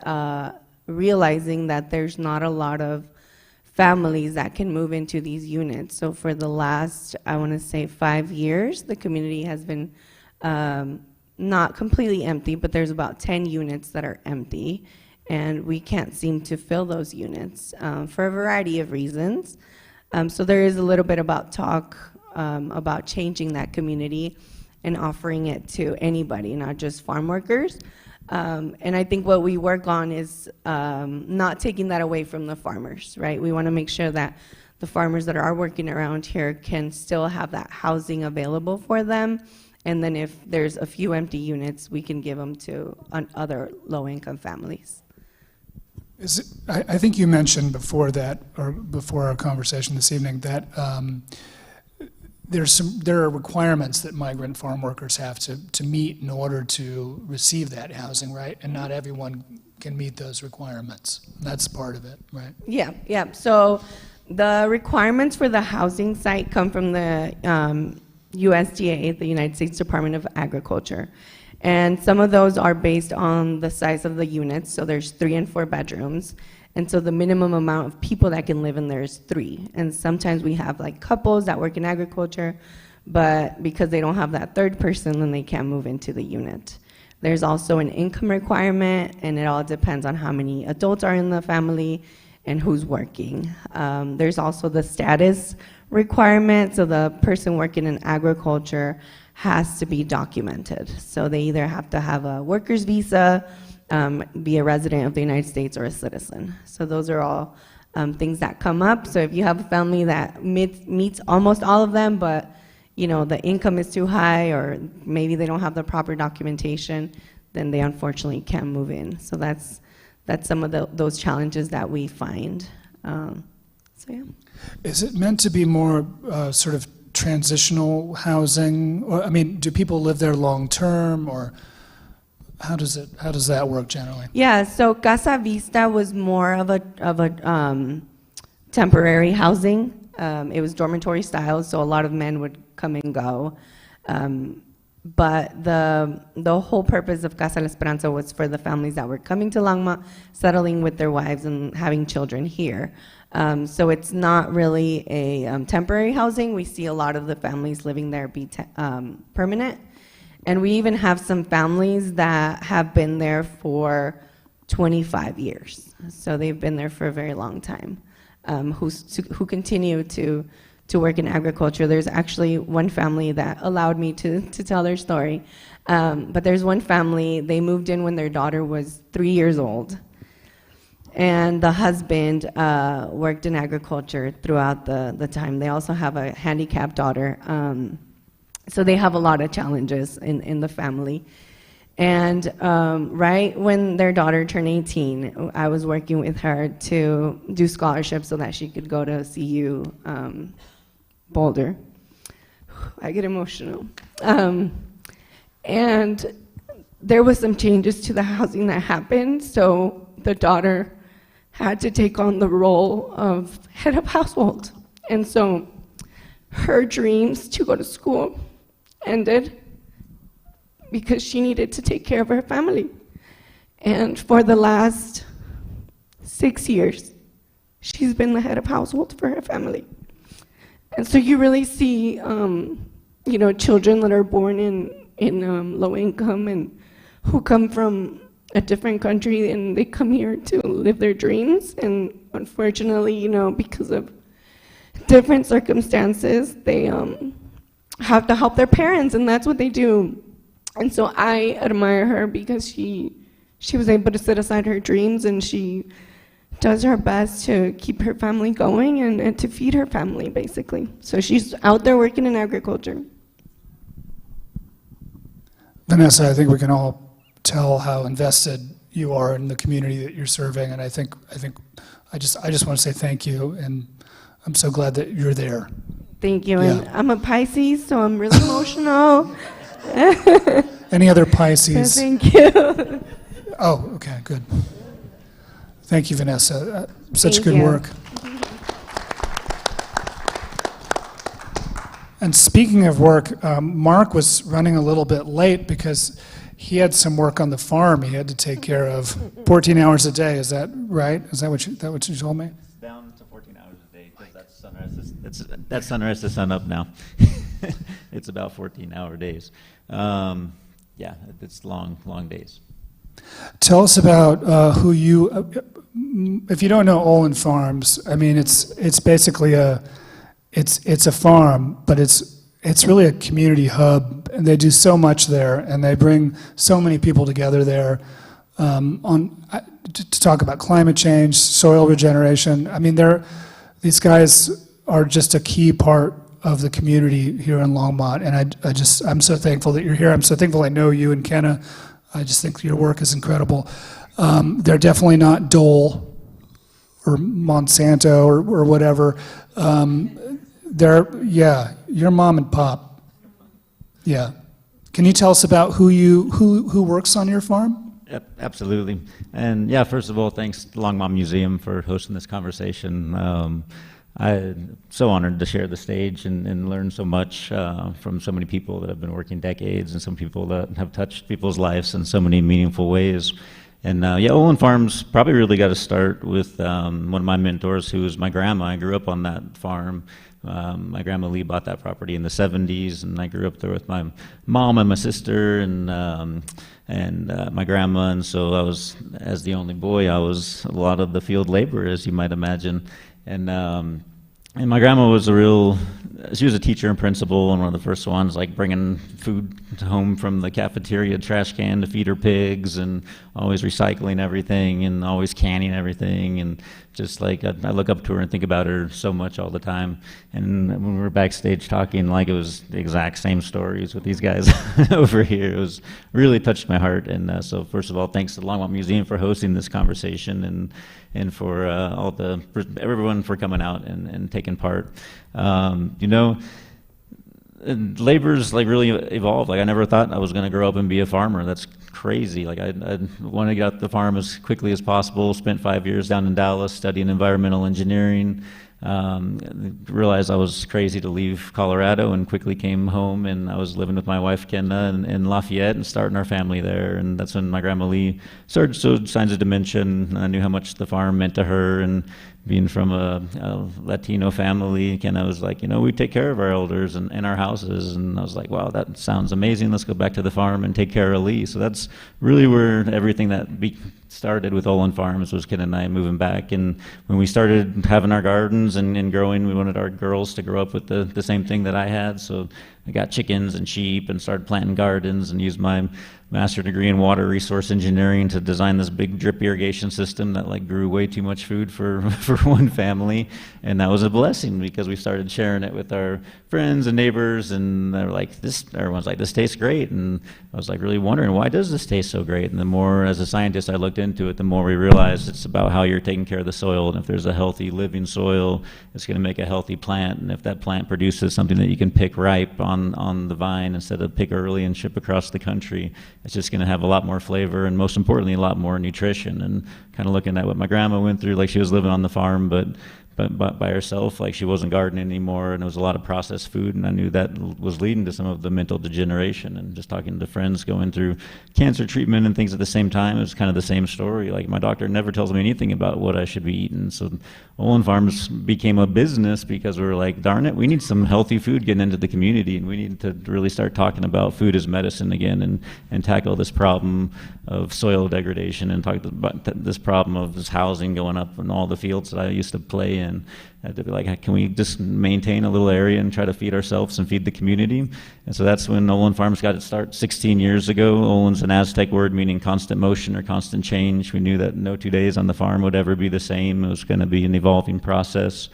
realizing that there's not a lot of families that can move into these units. So for the last, I want to say 5 years, the community has been not completely empty, but there's about 10 units that are empty, and we can't seem to fill those units for a variety of reasons. So there is a little bit about talk about changing that community and offering it to anybody, not just farm workers. And I think what we work on is not taking that away from the farmers, right? We want to make sure that the farmers that are working around here can still have that housing available for them. And then if there's a few empty units, we can give them to other low-income families. I think you mentioned before that, or before our conversation this evening, that there are requirements that migrant farm workers have to meet in order to receive that housing, right? And not everyone can meet those requirements. That's part of it, right? Yeah, yeah. So the requirements for the housing site come from the USDA, the United States Department of Agriculture. And some of those are based on the size of the units. So there's 3 and 4 bedrooms. And so the minimum amount of people that can live in there is 3. And sometimes we have like couples that work in agriculture, but because they don't have that third person, then they can't move into the unit. There's also an income requirement, and it all depends on how many adults are in the family and who's working. There's also the status requirement. So the person working in agriculture has to be documented. So they either have to have a worker's visa, be a resident of the United States, or a citizen. So those are all things that come up. So if you have a family that meets almost all of them, but the income is too high, or maybe they don't have the proper documentation, then they unfortunately can't move in. So that's some of those challenges that we find. So yeah. Is it meant to be more sort of transitional housing? Or, I mean, do people live there long term, or how does that work generally? Yeah, so Casa Vista was more of a temporary housing. It was dormitory style, so a lot of men would come and go. But the whole purpose of Casa Esperanza was for the families that were coming to Longmont, settling with their wives and having children here. So it's not really a temporary housing. We see a lot of the families living there be permanent. And we even have some families that have been there for 25 years. So they've been there for a very long time, who continue to work in agriculture. There's actually one family that allowed me to tell their story. But there's one family, they moved in when their daughter was 3 years old. And the husband worked in agriculture throughout the time. They also have a handicapped daughter. So they have a lot of challenges in the family. And right when their daughter turned 18, I was working with her to do scholarships so that she could go to CU Boulder. I get emotional. And there was some changes to the housing that happened, so the daughter had to take on the role of head of household. And so her dreams to go to school ended because she needed to take care of her family. And for the last 6 years, she's been the head of household for her family. And so you really see, children that are born in low income and who come from a different country, and they come here to live their dreams. And unfortunately, because of different circumstances, they have to help their parents, and that's what they do. And so I admire her because she was able to set aside her dreams, and she does her best to keep her family going and to feed her family, basically. So she's out there working in agriculture. Vanessa, I think we can all tell how invested you are in the community that you're serving, and I just want to say thank you, and I'm so glad that you're there. Thank you. Yeah. And I'm a Pisces, so I'm really emotional. Any other Pisces? Thank you. Oh, okay, good. Thank you, Vanessa. Such Thank good you. work. And speaking of work, Mark was running a little bit late because he had some work on the farm he had to take care of 14 hours a day. Is that right? Is that what you told me? It's down to 14 hours a day because that's sunrise to sun up now. It's about 14-hour days. Yeah, it's long days. Tell us about who you. If you don't know Ollin Farms, I mean it's basically it's a farm, but it's really a community hub, and they do so much there, and they bring so many people together there to talk about climate change, soil regeneration. I mean, these guys are just a key part of the community here in Longmont, and I'm so thankful that you're here. I'm so thankful I know you and Kenna. I just think your work is incredible. They're definitely not Dole or Monsanto or whatever. Yeah, your mom and pop. Yeah. Can you tell us about who works on your farm? Yep, absolutely. And yeah, first of all, thanks to Longmont Museum for hosting this conversation. I'm so honored to share the stage and learn so much from so many people that have been working decades and some people that have touched people's lives in so many meaningful ways. And yeah, Ollin Farms probably really got to start with one of my mentors, who was my grandma. I grew up on that farm. My grandma Lee bought that property in the 70s, and I grew up there with my mom and my sister and my grandma. And so I was, as the only boy, I was a lot of the field labor, as you might imagine. And my grandma was she was a teacher and principal, and one of the first ones, like bringing food home from the cafeteria trash can to feed her pigs, and always recycling everything and always canning everything. And just like, I look up to her and think about her so much all the time. And when we were backstage talking, like, it was the exact same stories with these guys over here. It was really touched my heart. And so first of all, thanks to the Longmont Museum for hosting this conversation, and for everyone for coming out and taking part. Labor's like really evolved. Like, I never thought I was going to grow up and be a farmer. That's crazy. Like, I wanted to get out the farm as quickly as possible. Spent 5 years down in Dallas studying environmental engineering. Realized I was crazy to leave Colorado, and quickly came home, and I was living with my wife Kenna in Lafayette and starting our family there. And that's when my grandma Lee started to show signs of dementia, and I knew how much the farm meant to her. And being from a Latino family, Kenna was like, we take care of our elders and our houses. And I was like, wow, that sounds amazing. Let's go back to the farm and take care of Lee. So that's really where everything that started with Ollin Farms, was Ken and I moving back. And when we started having our gardens and growing, we wanted our girls to grow up with the same thing that I had. So I got chickens and sheep and started planting gardens, and used my master's degree in water resource engineering to design this big drip irrigation system that like grew way too much food for one family. And that was a blessing, because we started sharing it with our friends and neighbors, and they're like, everyone's like, this tastes great. And I was like really wondering, why does this taste so great? And the more, as a scientist, I looked into it, the more we realized it's about how you're taking care of the soil. And if there's a healthy living soil, it's going to make a healthy plant. And if that plant produces something that you can pick ripe on the vine instead of pick early and ship across the country, it's just going to have a lot more flavor, and most importantly, a lot more nutrition. And kind of looking at what my grandma went through, like, she was living on the farm, but by herself, like, she wasn't gardening anymore, and it was a lot of processed food, and I knew that was leading to some of the mental degeneration. And just talking to friends going through cancer treatment and things at the same time, it was kind of the same story. Like, my doctor never tells me anything about what I should be eating. So Ollin Farms became a business because we were like, darn it, we need some healthy food getting into the community, and we need to really start talking about food as medicine again, and tackle this problem of soil degradation, and talk about this problem of this housing going up in all the fields that I used to play in. To be like, can we just maintain a little area and try to feed ourselves and feed the community? And so that's when Ollin Farms got its start 16 years ago. Ollin's an Aztec word meaning constant motion or constant change. We knew that no 2 days on the farm would ever be the same. It was going to be an evolving process.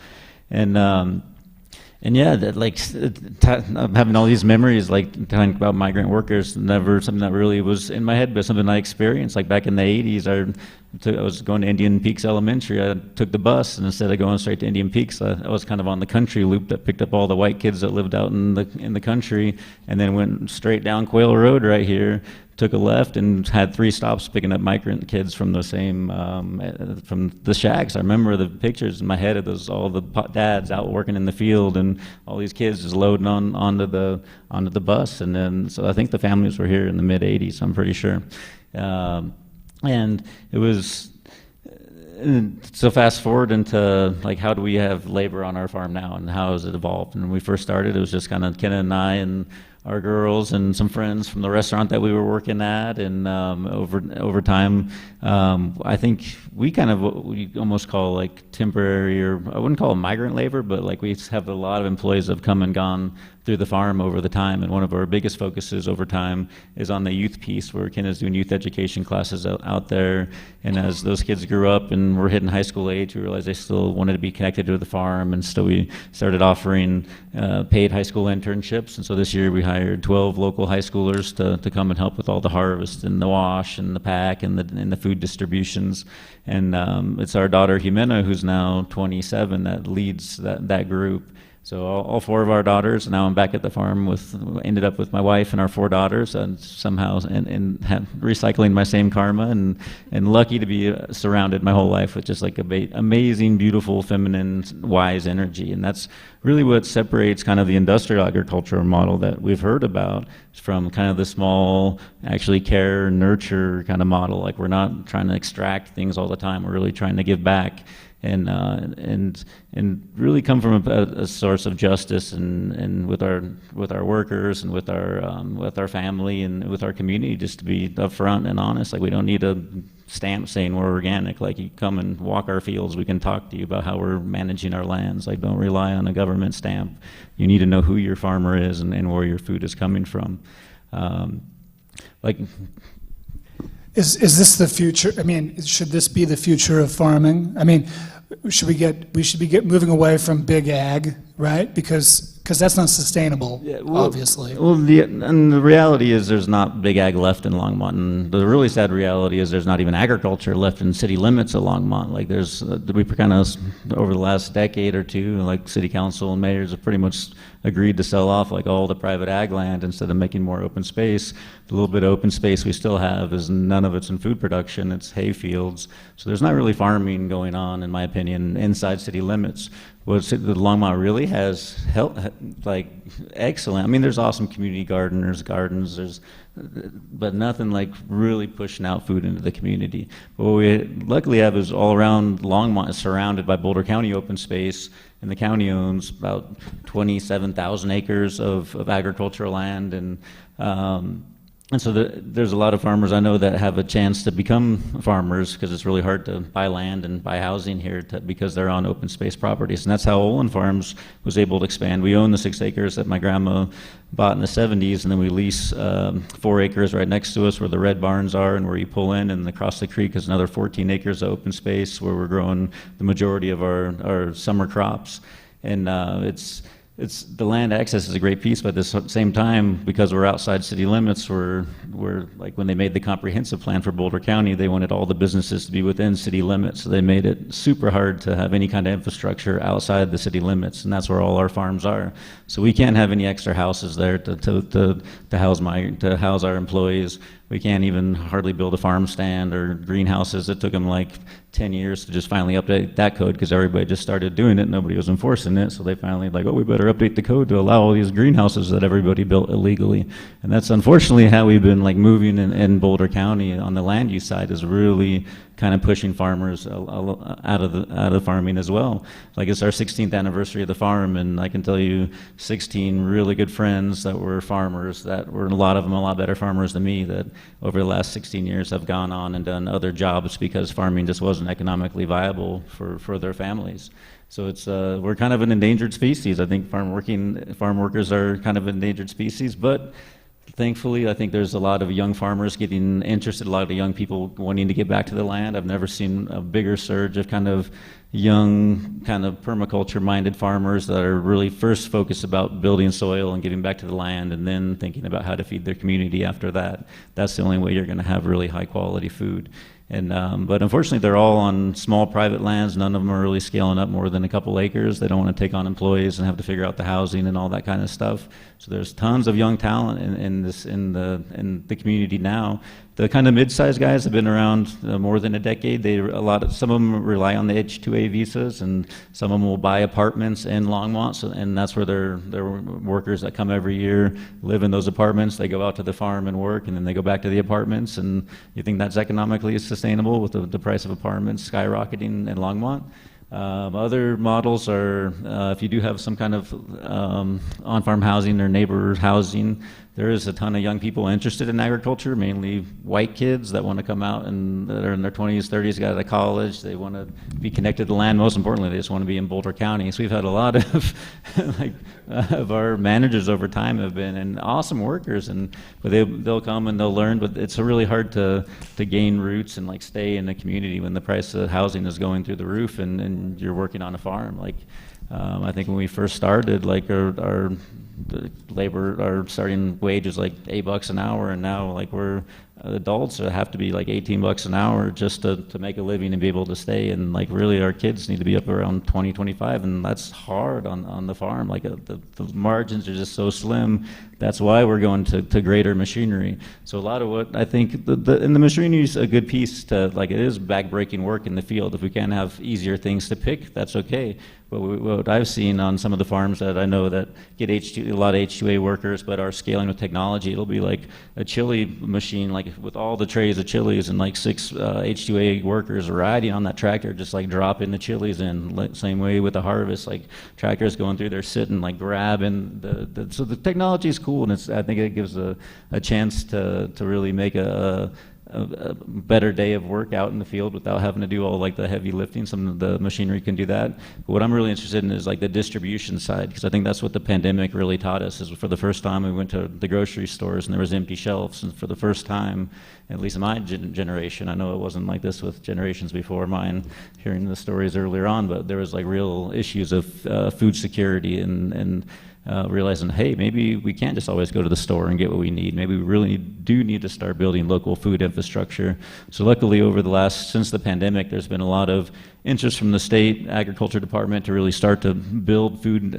And yeah, that, like, I'm having all these memories, like, talking about migrant workers, never something that really was in my head, but something I experienced. Like, back in the 80s, I was going to Indian Peaks Elementary. I took the bus, and instead of going straight to Indian Peaks, I was kind of on the country loop that picked up all the white kids that lived out in the country, and then went straight down Quail Road right here, took a left, and had 3 stops picking up migrant kids from the same, from the shacks. I remember the pictures in my head of all the dads out working in the field, and all these kids just loading onto the bus. And then, so I think the families were here in the mid '80s, I'm pretty sure. And it was, so fast forward into, like, how do we have labor on our farm now, and how has it evolved? And when we first started, it was just kind of Ken and I, and our girls and some friends from the restaurant that we were working at, and over time, I think we kind of what we almost call like temporary, or I wouldn't call it migrant labor, but like we have a lot of employees that have come and gone through the farm over the time, and one of our biggest focuses over time is on the youth piece, where Ken is doing youth education classes out there, and as those kids grew up and were hitting high school age, we realized they still wanted to be connected to the farm, and so we started offering paid high school internships, and so this year we hired 12 local high schoolers to come and help with all the harvest and the wash and the pack and the food distributions, and it's our daughter Jimena, who's now 27, that leads that group. So all four of our daughters, now I'm back at the farm ended up with my wife and our four daughters, and somehow recycling my same karma, and lucky to be surrounded my whole life with just like amazing, beautiful, feminine, wise energy. And that's really what separates kind of the industrial agriculture model that we've heard about from kind of the small, actually care, nurture kind of model. Like, we're not trying to extract things all the time. We're really trying to give back. And really come from a source of justice, and with our workers and with our family and with our community, just to be upfront and honest. Like, we don't need a stamp saying we're organic. Like, you come and walk our fields, we can talk to you about how we're managing our lands. Like, don't rely on a government stamp. You need to know who your farmer is and where your food is coming from. Is this the future? I mean, should this be the future of farming? I mean, we should be moving away from big ag, right? Because that's not sustainable, obviously. Well, the reality is there's not big ag left in Longmont, and the really sad reality is there's not even agriculture left in city limits of Longmont. Like, we kind of, over the last decade or two, like city council and mayors have pretty much agreed to sell off like all the private ag land instead of making more open space. The little bit of open space we still have is none of it's in food production, it's hay fields. So there's not really farming going on, in my opinion, inside city limits. What Longmont really has like excellent. I mean, there's awesome community gardens, but nothing like really pushing out food into the community. But what we luckily have is all around Longmont is surrounded by Boulder County open space, and the county owns about 27,000 acres of agricultural land, and so there's a lot of farmers I know that have a chance to become farmers, because it's really hard to buy land and buy housing here because they're on open space properties. And that's how Ollin Farms was able to expand. We own the 6 acres that my grandma bought in the 70s, and then we lease 4 acres right next to us where the red barns are and where you pull in, and across the creek is another 14 acres of open space where we're growing the majority of our summer crops. And it's the land access is a great piece, but at the same time, because we're outside city limits, we're like, when they made the comprehensive plan for Boulder County, they wanted all the businesses to be within city limits. So they made it super hard to have any kind of infrastructure outside the city limits, and that's where all our farms are. So we can't have any extra houses there to house our employees. We can't even hardly build a farm stand or greenhouses. It took them like 10 years to just finally update that code, because everybody just started doing it, nobody was enforcing it, so they finally like, oh, we better update the code to allow all these greenhouses that everybody built illegally. And that's unfortunately how we've been like moving in Boulder County on the land use side, is really kind of pushing farmers out of farming as well. Like, it's our 16th anniversary of the farm, and I can tell you 16 really good friends that were farmers, that were, a lot of them a lot better farmers than me, that over the last 16 years have gone on and done other jobs because farming just wasn't economically viable for their families. So it's we're kind of an endangered species. I think farm workers are kind of an endangered species, but thankfully, I think there's a lot of young farmers getting interested, a lot of young people wanting to get back to the land. I've never seen a bigger surge of kind of young, kind of permaculture-minded farmers that are really first focused about building soil and giving back to the land, and then thinking about how to feed their community after that. That's the only way you're going to have really high-quality food. And but unfortunately, they're all on small private lands. None of them are really scaling up more than a couple acres. They don't want to take on employees and have to figure out the housing and all that kind of stuff. So there's tons of young talent in the community now. The kind of mid-sized guys have been around more than a decade. Some of them rely on the H-2A visas, and some of them will buy apartments in Longmont, and that's where they're workers that come every year, live in those apartments. They go out to the farm and work, and then they go back to the apartments. And you think that's economically sustainable with the price of apartments skyrocketing in Longmont? Other models are if you do have some kind of on-farm housing or neighbor housing, there is a ton of young people interested in agriculture, mainly white kids that want to come out and that are in their 20s, 30s, got out of college. They want to be connected to land. Most importantly, they just want to be in Boulder County. So we've had a lot of of our managers over time have been and awesome workers, but they'll come and they'll learn. But it's really hard to gain roots and like stay in the community when the price of housing is going through the roof and you're working on a farm. Like I think when we first started, like our starting wage was like $8 an hour, and now like we're adults have to be like $18 an hour just to make a living and be able to stay. And like really our kids need to be up around 20, 25, and that's hard on the farm. Like the margins are just so slim. That's why we're going to greater machinery. So a lot of what I think, and the machinery is a good piece to, like it is back-breaking work in the field. If we can have easier things to pick, that's okay. But what I've seen on some of the farms that I know that get a lot of H2A workers but are scaling with technology, it'll be like a chili machine, like with all the trays of chilies and like 6 H2A workers riding on that tractor, just like dropping the chilies in. Same way with the harvest, like tractors going through there, sitting, like grabbing so the technology is cool, and I think it gives a chance to really make a better day of work out in the field without having to do all like the heavy lifting. Some of the machinery can do that. But what I'm really interested in is like the distribution side, because I think that's what the pandemic really taught us. Is for the first time we went to the grocery stores and there was empty shelves, and for the first time, at least in my generation, I know it wasn't like this with generations before mine, hearing the stories earlier on, but there was like real issues of food security and realizing, hey, maybe we can't just always go to the store and get what we need. Maybe we really do need to start building local food infrastructure. So luckily since the pandemic, there's been a lot of interest from the state agriculture department to really start to build food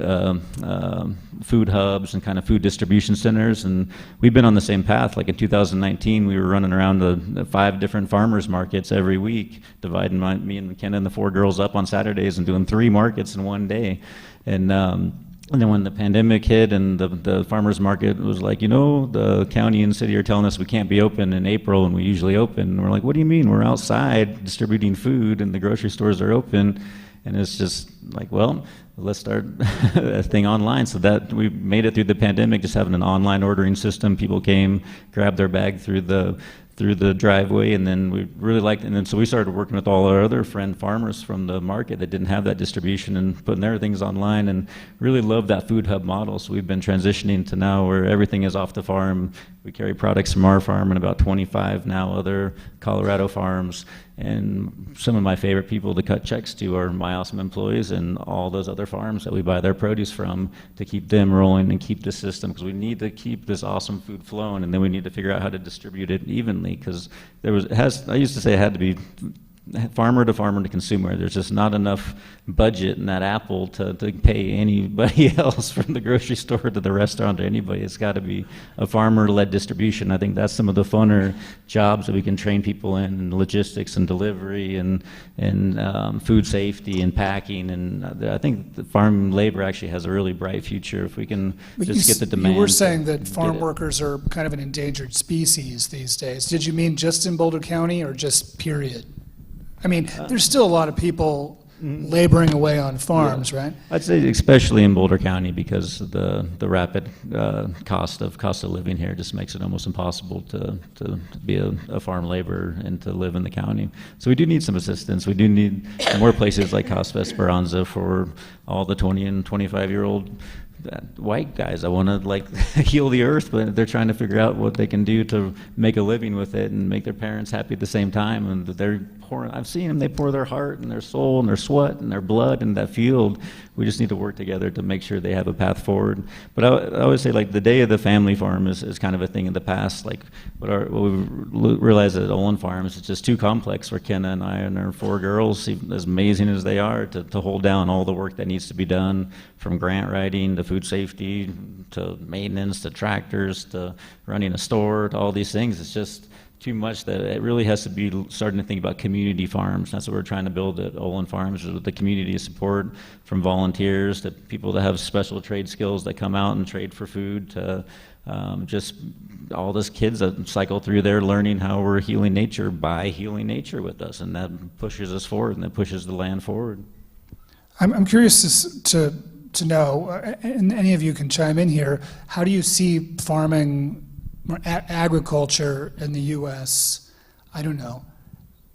hubs and kind of food distribution centers. And we've been on the same path. Like in 2019, we were running around the 5 different farmers markets every week, dividing me and McKenna and the 4 girls up on Saturdays and doing 3 markets in one day. And then when the pandemic hit and the farmers market was like, the county and city are telling us we can't be open in April and we usually open. And we're like, what do you mean? We're outside distributing food and the grocery stores are open. And it's just like, well, let's start a thing online. So that we made it through the pandemic, just having an online ordering system. People came, grabbed their bag through the driveway, and then we really liked it. And then so we started working with all our other friend farmers from the market that didn't have that distribution and putting their things online, and really loved that food hub model. So we've been transitioning to now where everything is off the farm. We carry products from our farm and about 25 now other Colorado farms. And some of my favorite people to cut checks to are my awesome employees and all those other farms that we buy their produce from, to keep them rolling and keep the system, because we need to keep this awesome food flowing, and then we need to figure out how to distribute it evenly, because I used to say it had to be farmer to consumer. There's just not enough budget in that apple to pay anybody else, from the grocery store to the restaurant to anybody. It's got to be a farmer-led distribution. I think that's some of the funner jobs that we can train people in logistics and delivery and food safety and packing. And I think the farm labor actually has a really bright future if we can just get the demand. You were saying that farm workers are kind of an endangered species these days. Did you mean just in Boulder County or just period? I mean, there's still a lot of people laboring away on farms, right? I'd say especially in Boulder County, because the rapid cost of living here just makes it almost impossible to be a farm laborer and to live in the county. So we do need some assistance. We do need more places like Casa Esperanza for all the 20 and 25-year-old white guys. I want to heal the earth, but they're trying to figure out what they can do to make a living with it and make their parents happy at the same time. And I've seen them, they pour their heart and their soul and their sweat and their blood in that field. We just need to work together to make sure they have a path forward. But I always say, the day of the family farm is kind of a thing in the past. What we realized at Ollin Farms, it's just too complex for Kenna and I and our 4 girls, even as amazing as they are, to hold down all the work that needs to be done, from grant writing to food safety to maintenance to tractors to running a store to all these things. It's just too much that it really has to be starting to think about community farms. That's what we're trying to build at Ollin Farms, with the community support from volunteers to people that have special trade skills that come out and trade for food, to just all those kids that cycle through there learning how we're healing nature by healing nature with us, and that pushes us forward and that pushes the land forward. I'm curious to know, and any of you can chime in here, how do you see farming or agriculture in the U.S., I don't know,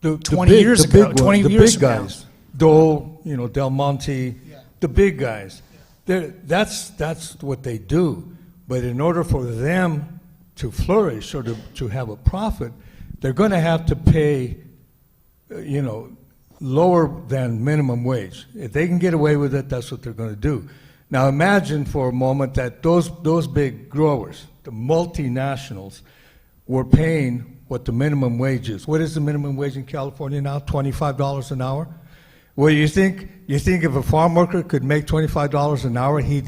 20 years ago, 20 years big from now? guys, Dole, Del Monte, the big guys. That's what they do. But in order for them to flourish or to have a profit, they're going to have to pay, lower than minimum wage. If they can get away with it, that's what they're going to do. Now imagine for a moment that those big growers, the multinationals, were paying what the minimum wage is. What is the minimum wage in California now? $25 an hour? Well, you think if a farm worker could make $25 an hour, he'd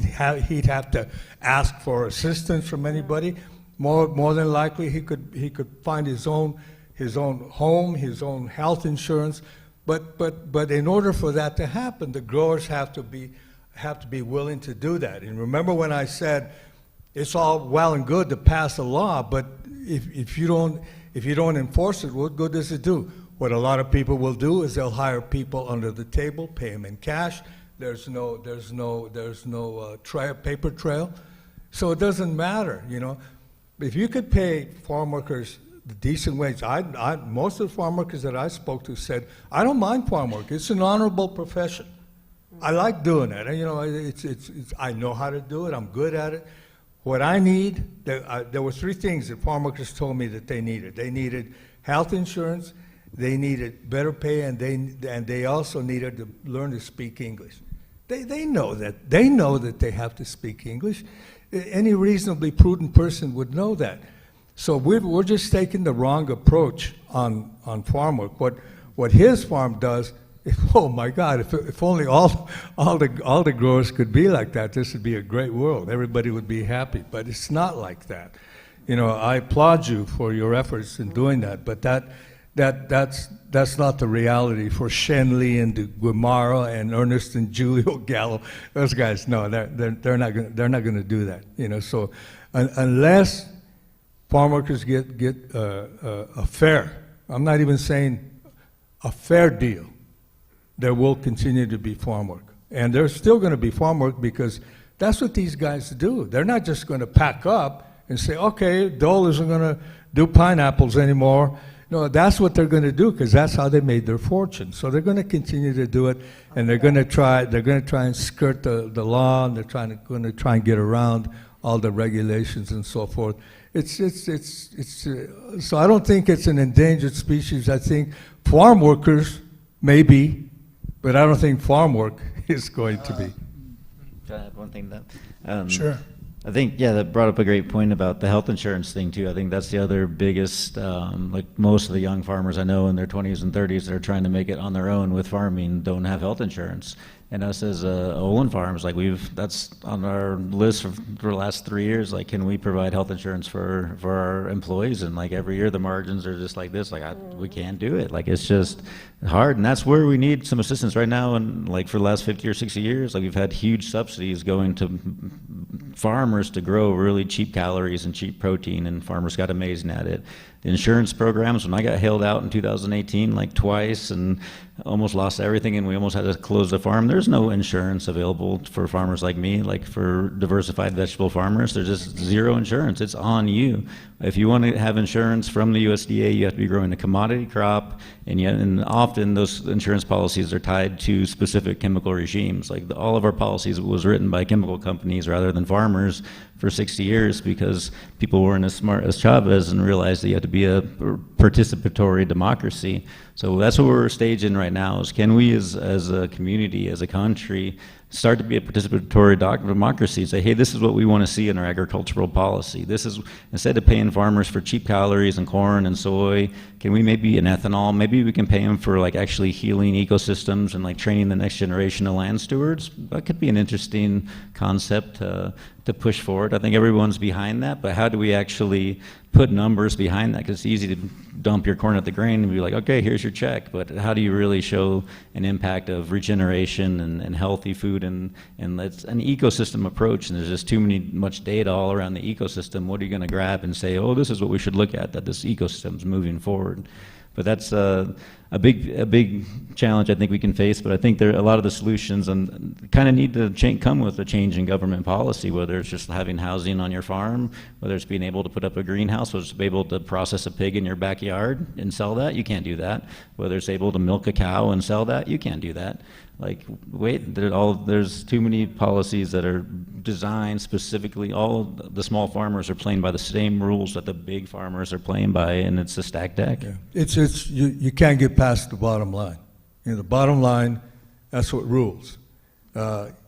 have to ask for assistance from anybody? More than likely, he could find his own home, his own health insurance. But in order for that to happen, the growers have to be willing to do that. And remember when I said it's all well and good to pass a law, but if you don't enforce it, what good does it do? What a lot of people will do is they'll hire people under the table, pay them in cash. There's no paper trail, so it doesn't matter. If you could pay farm workers the decent wage, most of the farm workers that I spoke to said, I don't mind farm work. It's an honorable profession. I like doing it. I know how to do it. I'm good at it. What I need, there were three things that farm workers told me that they needed. They needed health insurance, they needed better pay, and they also needed to learn to speak English. They know that. They know that they have to speak English. Any reasonably prudent person would know that. So we're just taking the wrong approach on farm work. What his farm does, oh my God! If only all the growers could be like that, this would be a great world. Everybody would be happy. But it's not like that. I applaud you for your efforts in doing that. But that's not the reality for Shen Lee and Guimara and Ernest and Julio Gallo. Those guys, no, they're not going to do that. So unless farm workers get a fair, I'm not even saying a fair deal, there will continue to be farm work. And there's still going to be farm work because that's what these guys do. They're not just going to pack up and say, okay, Dole isn't going to do pineapples anymore. No, that's what they're going to do because that's how they made their fortune. So they're going to continue to do it, and they're going to try and skirt the law, and they're going to try and get around all the regulations and so forth. So I don't think it's an endangered species. I think farm workers maybe, but I don't think farm work is going to be. Can I add one thing to that? Sure. I think, that brought up a great point about the health insurance thing, too. I think that's the other biggest, like most of the young farmers I know in their 20s and 30s that are trying to make it on their own with farming don't have health insurance. And us as Ollin Farms, that's on our list for the last 3 years. Like, can we provide health insurance for our employees? And every year the margins are just like this. We can't do it. It's just hard. And that's where we need some assistance right now. And for the last 50 or 60 years, we've had huge subsidies going to farmers to grow really cheap calories and cheap protein. And farmers got amazing at it. The insurance programs, when I got hailed out in 2018, twice, and almost lost everything, and we almost had to close the farm. There's no insurance available for farmers like me, for diversified vegetable farmers. There's just zero insurance. It's on you. If you want to have insurance from the USDA, you have to be growing a commodity crop, and often those insurance policies are tied to specific chemical regimes. All of our policies was written by chemical companies rather than farmers for 60 years because people weren't as smart as Chavez and realized that you had to be a participatory democracy. So that's what we're staging right now is can we as a community, as a country, start to be a participatory democracy, say, hey, this is what we want to see in our agricultural policy. This is, instead of paying farmers for cheap calories and corn and soy, can we maybe in ethanol, maybe we can pay them for actually healing ecosystems and training the next generation of land stewards? That could be an interesting concept to push forward. I think everyone's behind that, but how do we actually put numbers behind that? Because it's easy to dump your corn at the grain and be like, okay, here's your check, but how do you really show an impact of regeneration and healthy food and it's an ecosystem approach, and there's just much data all around the ecosystem. What are you going to grab and say, oh, this is what we should look at, that this ecosystem's moving forward? But that's a big challenge I think we can face. But I think a lot of the solutions and kind of need to come with a change in government policy, whether it's just having housing on your farm, whether it's being able to put up a greenhouse, whether it's be able to process a pig in your backyard and sell that, you can't do that. Whether it's able to milk a cow and sell that, you can't do that. Like, wait, there's too many policies that are designed specifically. All the small farmers are playing by the same rules that the big farmers are playing by, and it's a stacked deck. Yeah. You can't get past the bottom line. The bottom line, that's what rules.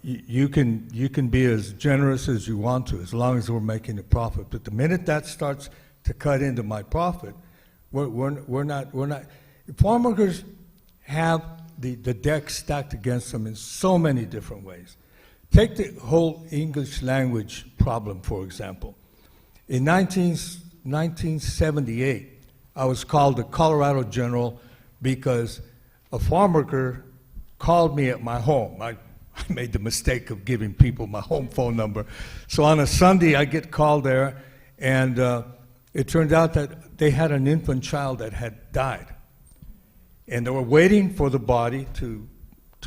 You can be as generous as you want to, as long as we're making a profit. But the minute that starts to cut into my profit, we're not. Farm workers have the deck stacked against them in so many different ways. Take the whole English language problem, for example. In 1978, I was called the Colorado General because a farm worker called me at my home. I made the mistake of giving people my home phone number. So on a Sunday, I get called there, and it turned out that they had an infant child that had died. And they were waiting for the body to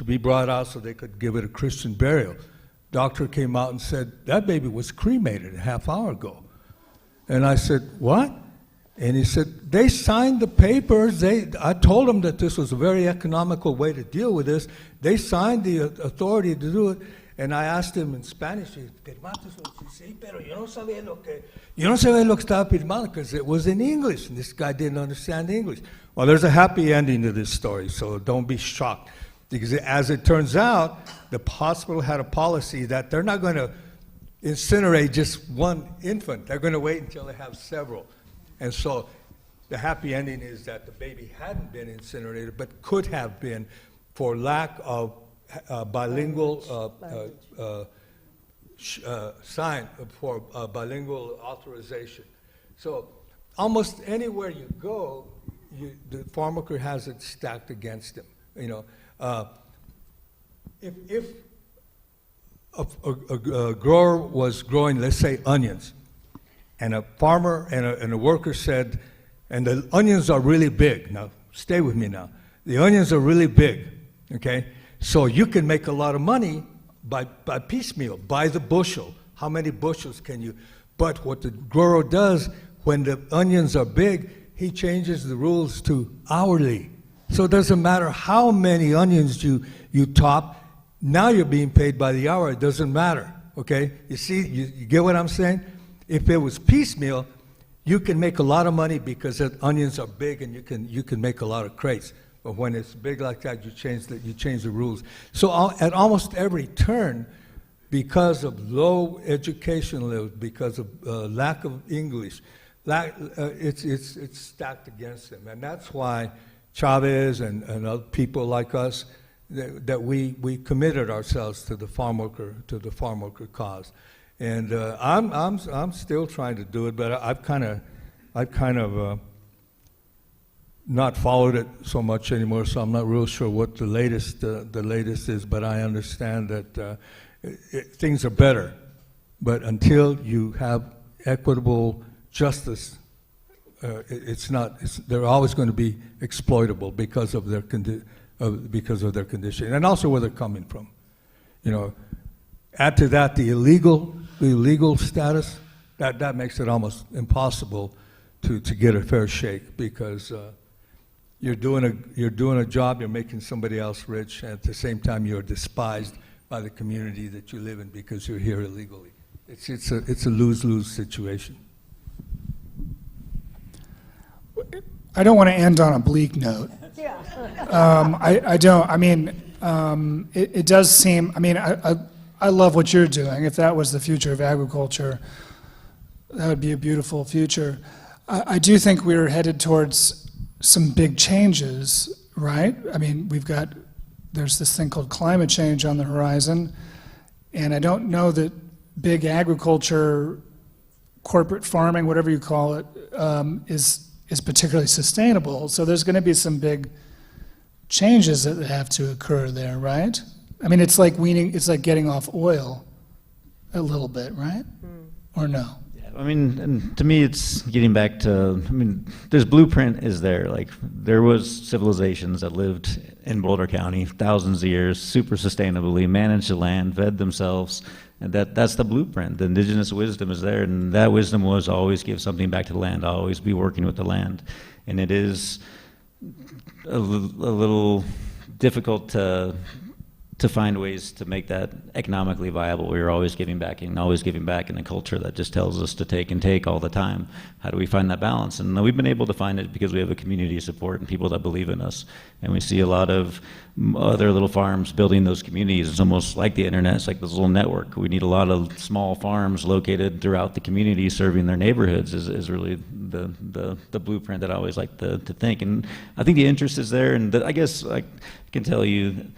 be brought out so they could give it a Christian burial. Doctor came out and said, that baby was cremated a half hour ago. And I said, what? And he said, they signed the papers. I told them that this was a very economical way to deal with this. They signed the authority to do it. And I asked him in Spanish, sí, pero yo no sabía lo que estaba firmando, because it was in English, and this guy didn't understand English. Well, there's a happy ending to this story, so don't be shocked. Because as it turns out, the hospital had a policy that they're not going to incinerate just one infant. They're going to wait until they have several. And so the happy ending is that the baby hadn't been incinerated, but could have been for lack of bilingual sign for bilingual authorization. So almost anywhere you go, the farm worker has it stacked against him. If a grower was growing, let's say, onions, and a farmer and a worker said, and the onions are really big. Now, stay with me now. The onions are really big, okay? So you can make a lot of money by piecemeal, by the bushel. How many bushels can you? But what the grower does, when the onions are big, he changes the rules to hourly. So it doesn't matter how many onions you top, now you're being paid by the hour. It doesn't matter, okay? You see, you get what I'm saying? If it was piecemeal, you can make a lot of money because the onions are big and you can make a lot of crates. But when it's big like that, you change the rules. So at almost every turn, because of low education levels, because of lack of English, it's stacked against them. And that's why Chavez and other people like us, that we committed ourselves to the farm worker cause. And I'm still trying to do it, but I've kind of not followed it so much anymore, so I'm not real sure what the latest is. But I understand that things are better. But until you have equitable justice, they're always going to be exploitable because of their condition, and also where they're coming from. Add to that the illegal status, that makes it almost impossible to get a fair shake, because you're doing a job, you're making somebody else rich, and at the same time you're despised by the community that you live in because you're here illegally. It's a lose-lose situation. I don't want to end on a bleak note. Yeah. I don't. I mean, it does seem. I mean, I love what you're doing. If that was the future of agriculture, that would be a beautiful future. I do think we're headed towards some big changes, right? I mean, there's this thing called climate change on the horizon, and I don't know that big agriculture, corporate farming, whatever you call it, is particularly sustainable. So there's going to be some big changes that have to occur there, right? I mean, it's like getting off oil a little bit, right? Or no? Yeah, I mean, and to me, it's getting back to, I mean, this blueprint is there. Like, there was civilizations that lived in Boulder County thousands of years, super sustainably, managed the land, fed themselves, and that's the blueprint. The indigenous wisdom is there, and that wisdom was always give something back to the land, always be working with the land. And it is a little difficult to find ways to make that economically viable. We're always giving back and always giving back in a culture that just tells us to take and take all the time. How do we find that balance? And we've been able to find it because we have a community of support and people that believe in us. And we see a lot of other little farms building those communities. It's almost like the internet. It's like this little network. We need a lot of small farms located throughout the community serving their neighborhoods is really the blueprint that I always like to think. And I think the interest is there. And I guess I can tell you,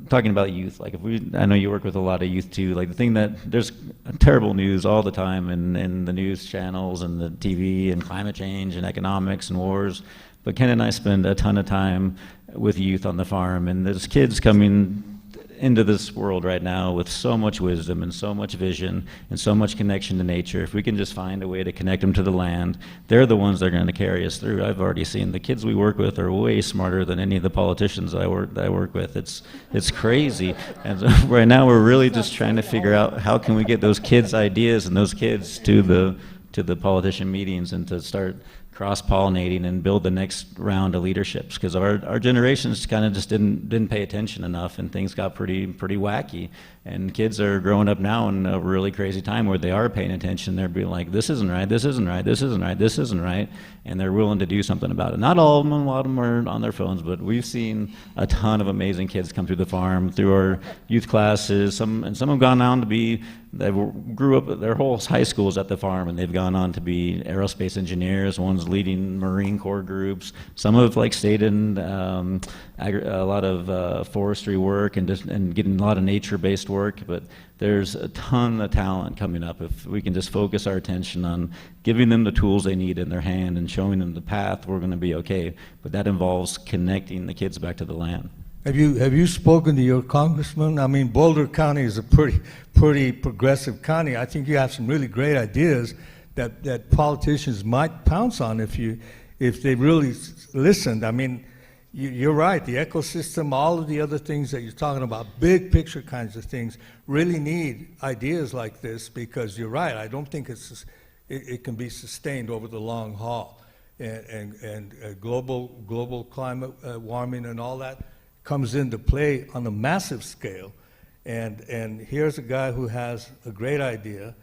talking about youth, like I know you work with a lot of youth too, like the thing that there's terrible news all the time in the news channels and the TV and climate change and economics and wars, but Ken and I spend a ton of time with youth on the farm, and there's kids coming into this world right now with so much wisdom and so much vision and so much connection to nature. If we can just find a way to connect them to the land, they're the ones that are going to carry us through. I've already seen the kids we work with are way smarter than any of the politicians I work with. It's crazy. And so right now we're really just trying to figure out how can we get those kids' ideas and those kids to the politician meetings and to start cross-pollinating and build the next round of leaderships, because our generations kind of just didn't pay attention enough, and things got pretty wacky. And kids are growing up now in a really crazy time where they are paying attention. They're being like, this isn't right, this isn't right, this isn't right, this isn't right, and they're willing to do something about it. Not all of them, a lot of them are on their phones, but we've seen a ton of amazing kids come through the farm, through our youth classes. Some have gone on to be, they grew up, their whole high school is at the farm, and they've gone on to be aerospace engineers. One's leading Marine Corps groups. Some have stayed in a lot of forestry work and getting a lot of nature-based work. But there's a ton of talent coming up if we can just focus our attention on giving them the tools they need in their hand and showing them the path. We're going to be okay. But that involves connecting the kids back to the land. Have you spoken to your congressman? I mean, Boulder County is a pretty progressive county. I think you have some really great ideas that politicians might pounce on if they really listened. I mean, you're right. The ecosystem, all of the other things that you're talking about, big picture kinds of things, really need ideas like this, because you're right. I don't think it can be sustained over the long haul, and global climate warming and all that comes into play on a massive scale. And here's a guy who has a great idea,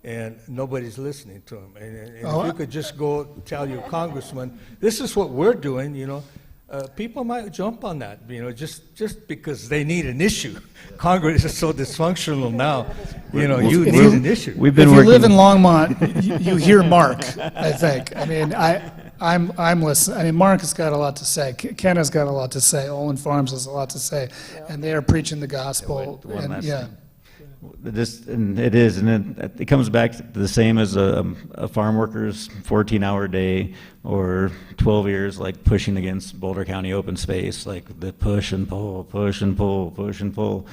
and nobody's listening to him. And if you could just go tell your congressman, this is what we're doing, people might jump on that, just because they need an issue. Congress is so dysfunctional now, you need an issue. If you live in Longmont, you hear Mark, I think. I mean, I'm listening. I mean, Mark has got a lot to say. Ken has got a lot to say. Ollin Farms has a lot to say, and they are preaching the gospel. It comes back to the same as a farm worker's 14-hour day or 12 years, like pushing against Boulder County open space, like the push and pull, push and pull, push and pull.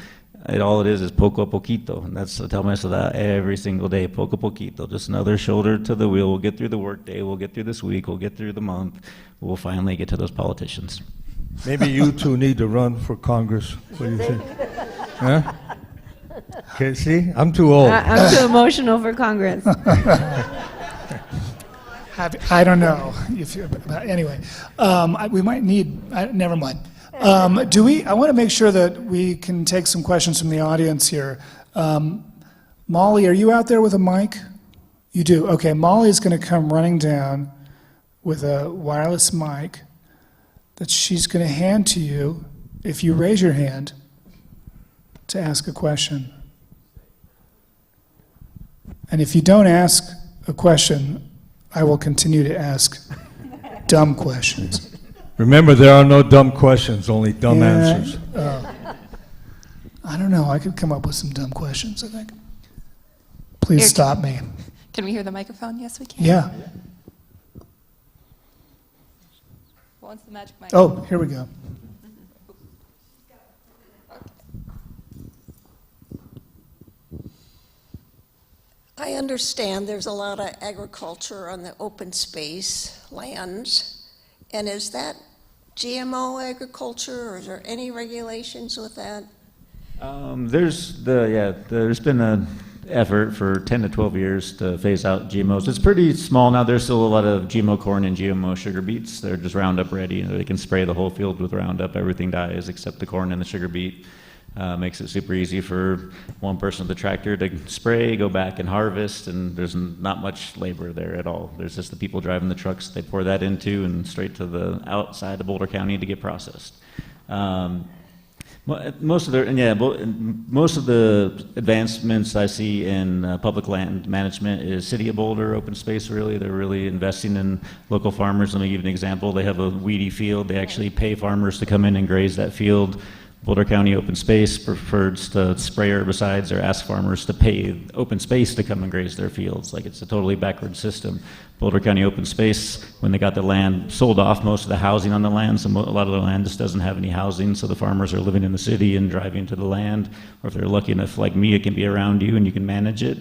All it is poco a poquito, and I tell myself that every single day, poco a poquito, just another shoulder to the wheel. We'll get through the work day, we'll get through this week, we'll get through the month, we'll finally get to those politicians. Maybe you two need to run for Congress. What do you think? Huh? Okay, see, I'm too old. I'm too emotional for Congress. I don't know. Anyway, we might need, never mind. I want to make sure that we can take some questions from the audience here. Molly, are you out there with a mic? You do? Okay, Molly's going to come running down with a wireless mic that she's going to hand to you if you raise your hand to ask a question. And if you don't ask a question, I will continue to ask dumb questions. Remember, there are no dumb questions, only dumb answers. I don't know. I could come up with some dumb questions, I think. Please stop me. Can we hear the microphone? Yes, we can. Yeah. What's the magic mic? Oh, here we go. I understand there's a lot of agriculture on the open space lands. And is that GMO agriculture, or is there any regulations with that? There's been an effort for 10 to 12 years to phase out GMOs. It's pretty small now. There's still a lot of GMO corn and GMO sugar beets. They're just Roundup ready. They can spray the whole field with Roundup. Everything dies except the corn and the sugar beet. Makes it super easy for one person with a tractor to spray, go back and harvest, and there's not much labor there at all. There's just the people driving the trucks they pour that into and straight to the outside of Boulder County to get processed. Most of the advancements I see in public land management is City of Boulder open space. Really, they're really investing in local farmers. Let me give you an example. They have a weedy field. They actually pay farmers to come in and graze that field. Boulder County Open Space prefers to spray herbicides or ask farmers to pay open space to come and graze their fields. Like, it's a totally backward system. Boulder County Open Space, when they got the land, sold off most of the housing on the land, so a lot of the land just doesn't have any housing, so the farmers are living in the city and driving to the land, or if they're lucky enough like me, it can be around you and you can manage it.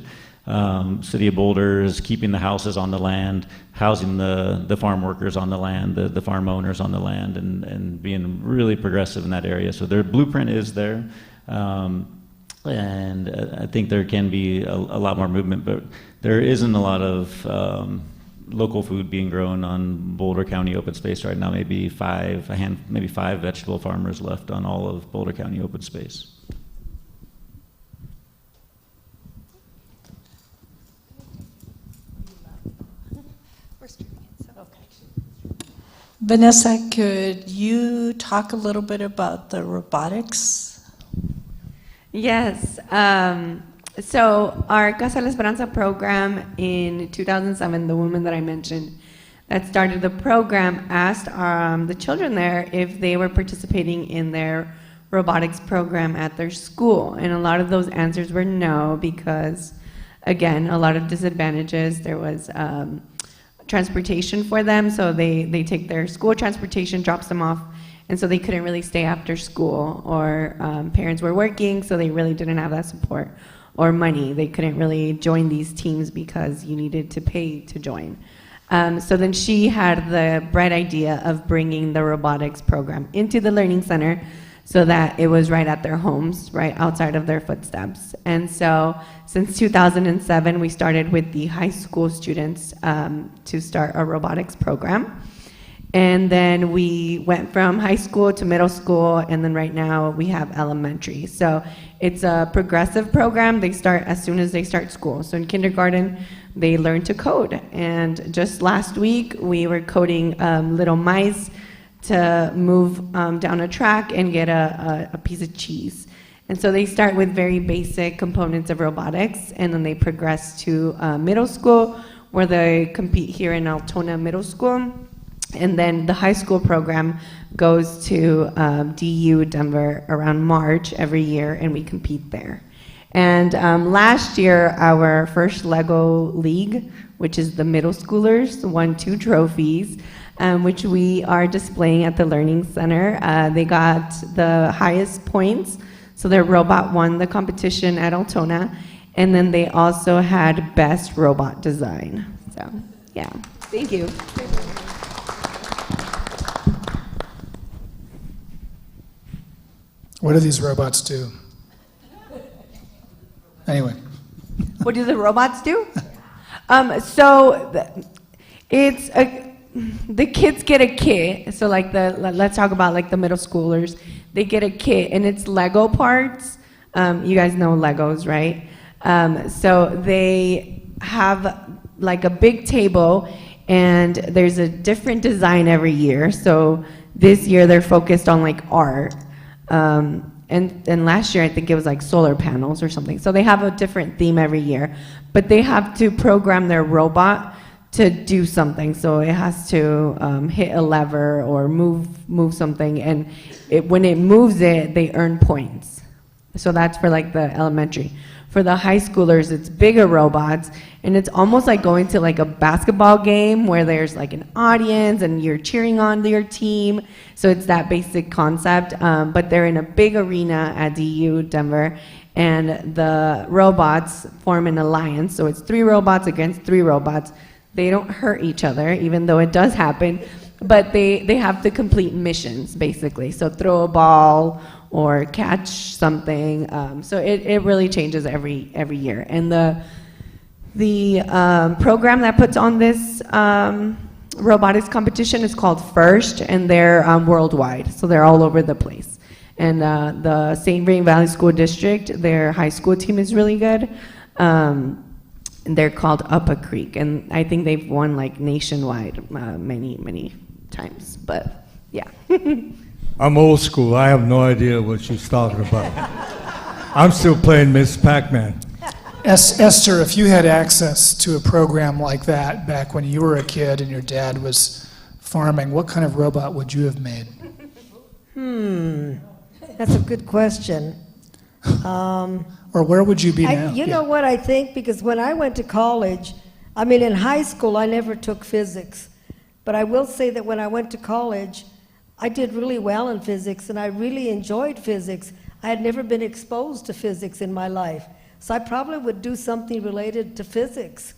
City of Boulder is keeping the houses on the land, housing the farm workers on the land, the farm owners on the land, and being really progressive in that area. So their blueprint is there, and I think there can be a lot more movement, but there isn't a lot of local food being grown on Boulder County open space right now. Maybe five vegetable farmers left on all of Boulder County open space. Vanessa, could you talk a little bit about the robotics? Yes. So our Casa de Esperanza program in 2007, the woman that I mentioned that started the program asked the children there if they were participating in their robotics program at their school. And a lot of those answers were no, because, again, a lot of disadvantages. There was transportation for them, so they take their school transportation, drops them off, and so they couldn't really stay after school, or parents were working, so they really didn't have that support, or money. They couldn't really join these teams because you needed to pay to join. So then she had the bright idea of bringing the robotics program into the Learning Center so that it was right at their homes, right outside of their footsteps. And so since 2007, we started with the high school students to start a robotics program. And then we went from high school to middle school, and then right now we have elementary. So it's a progressive program. They start as soon as they start school. So in kindergarten, they learn to code. And just last week, we were coding little mice to move down a track and get a piece of cheese. And so they start with very basic components of robotics, and then they progress to middle school, where they compete here in Altona Middle School. And then the high school program goes to DU Denver around March every year, and we compete there. And last year, our first Lego League, which is the middle schoolers, won 2 trophies, which we are displaying at the Learning Center. They got the highest points, so their robot won the competition at Altona, and then they also had best robot design. So, yeah, thank you. What do these robots do? Anyway. What do the robots do? The kids get a kit. So like let's talk about like the middle schoolers. They get a kit, and it's Lego parts. You guys know Legos, right? So they have like a big table, and there's a different design every year. So this year they're focused on like art. And last year I think it was like solar panels or something. So they have a different theme every year, but they have to program their robot to do something. So it has to hit a lever or move something, and when it moves it, they earn points. So that's for like the elementary. For the high schoolers, it's bigger robots, and it's almost like going to like a basketball game where there's like an audience and you're cheering on your team. So it's that basic concept, but they're in a big arena at DU Denver, and the robots form an alliance. So it's 3 robots against 3 robots. They don't hurt each other, even though it does happen, but they have to complete missions, basically. So throw a ball or catch something. So it really changes every year. And the program that puts on this robotics competition is called FIRST, and they're worldwide, so they're all over the place. And the St. Vrain Valley School District, their high school team is really good. And they're called Up a Creek, and I think they've won like nationwide many times, but yeah. I'm old school. I have no idea what she's talking about. I'm still playing Miss Pac-Man. Esther, if you had access to a program like that back when you were a kid and your dad was farming, what kind of robot would you have made? That's a good question. Or where would you be now? You know what I think? Because when I went to college, I mean, in high school, I never took physics. But I will say that when I went to college, I did really well in physics, and I really enjoyed physics. I had never been exposed to physics in my life. So I probably would do something related to physics.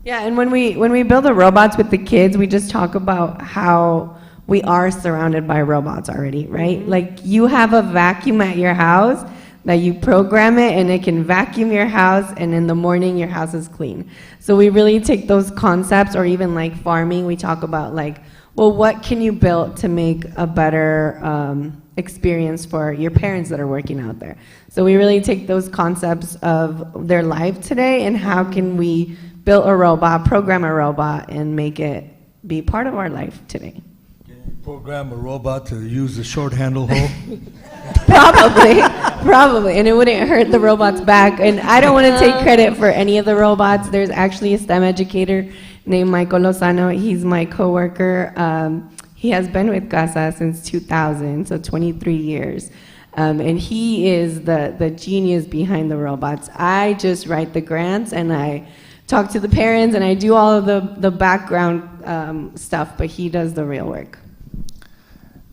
Yeah, and when we build the robots with the kids, we just talk about how we are surrounded by robots already, right? Like, you have a vacuum at your house that you program it, and it can vacuum your house, and in the morning your house is clean. So we really take those concepts, or even like farming, we talk about like, well, what can you build to make a better experience for your parents that are working out there? So we really take those concepts of their life today, and how can we build a robot, program a robot, and make it be part of our life today. Can you program a robot to use the short handle hole? Probably, and it wouldn't hurt the robot's back. And I don't want to take credit for any of the robots. There's actually a STEM educator named Michael Lozano. He's my coworker. He has been with Casa since 2000, so 23 years. And he is the genius behind the robots. I just write the grants, and I talk to the parents, and I do all of the background stuff, but he does the real work.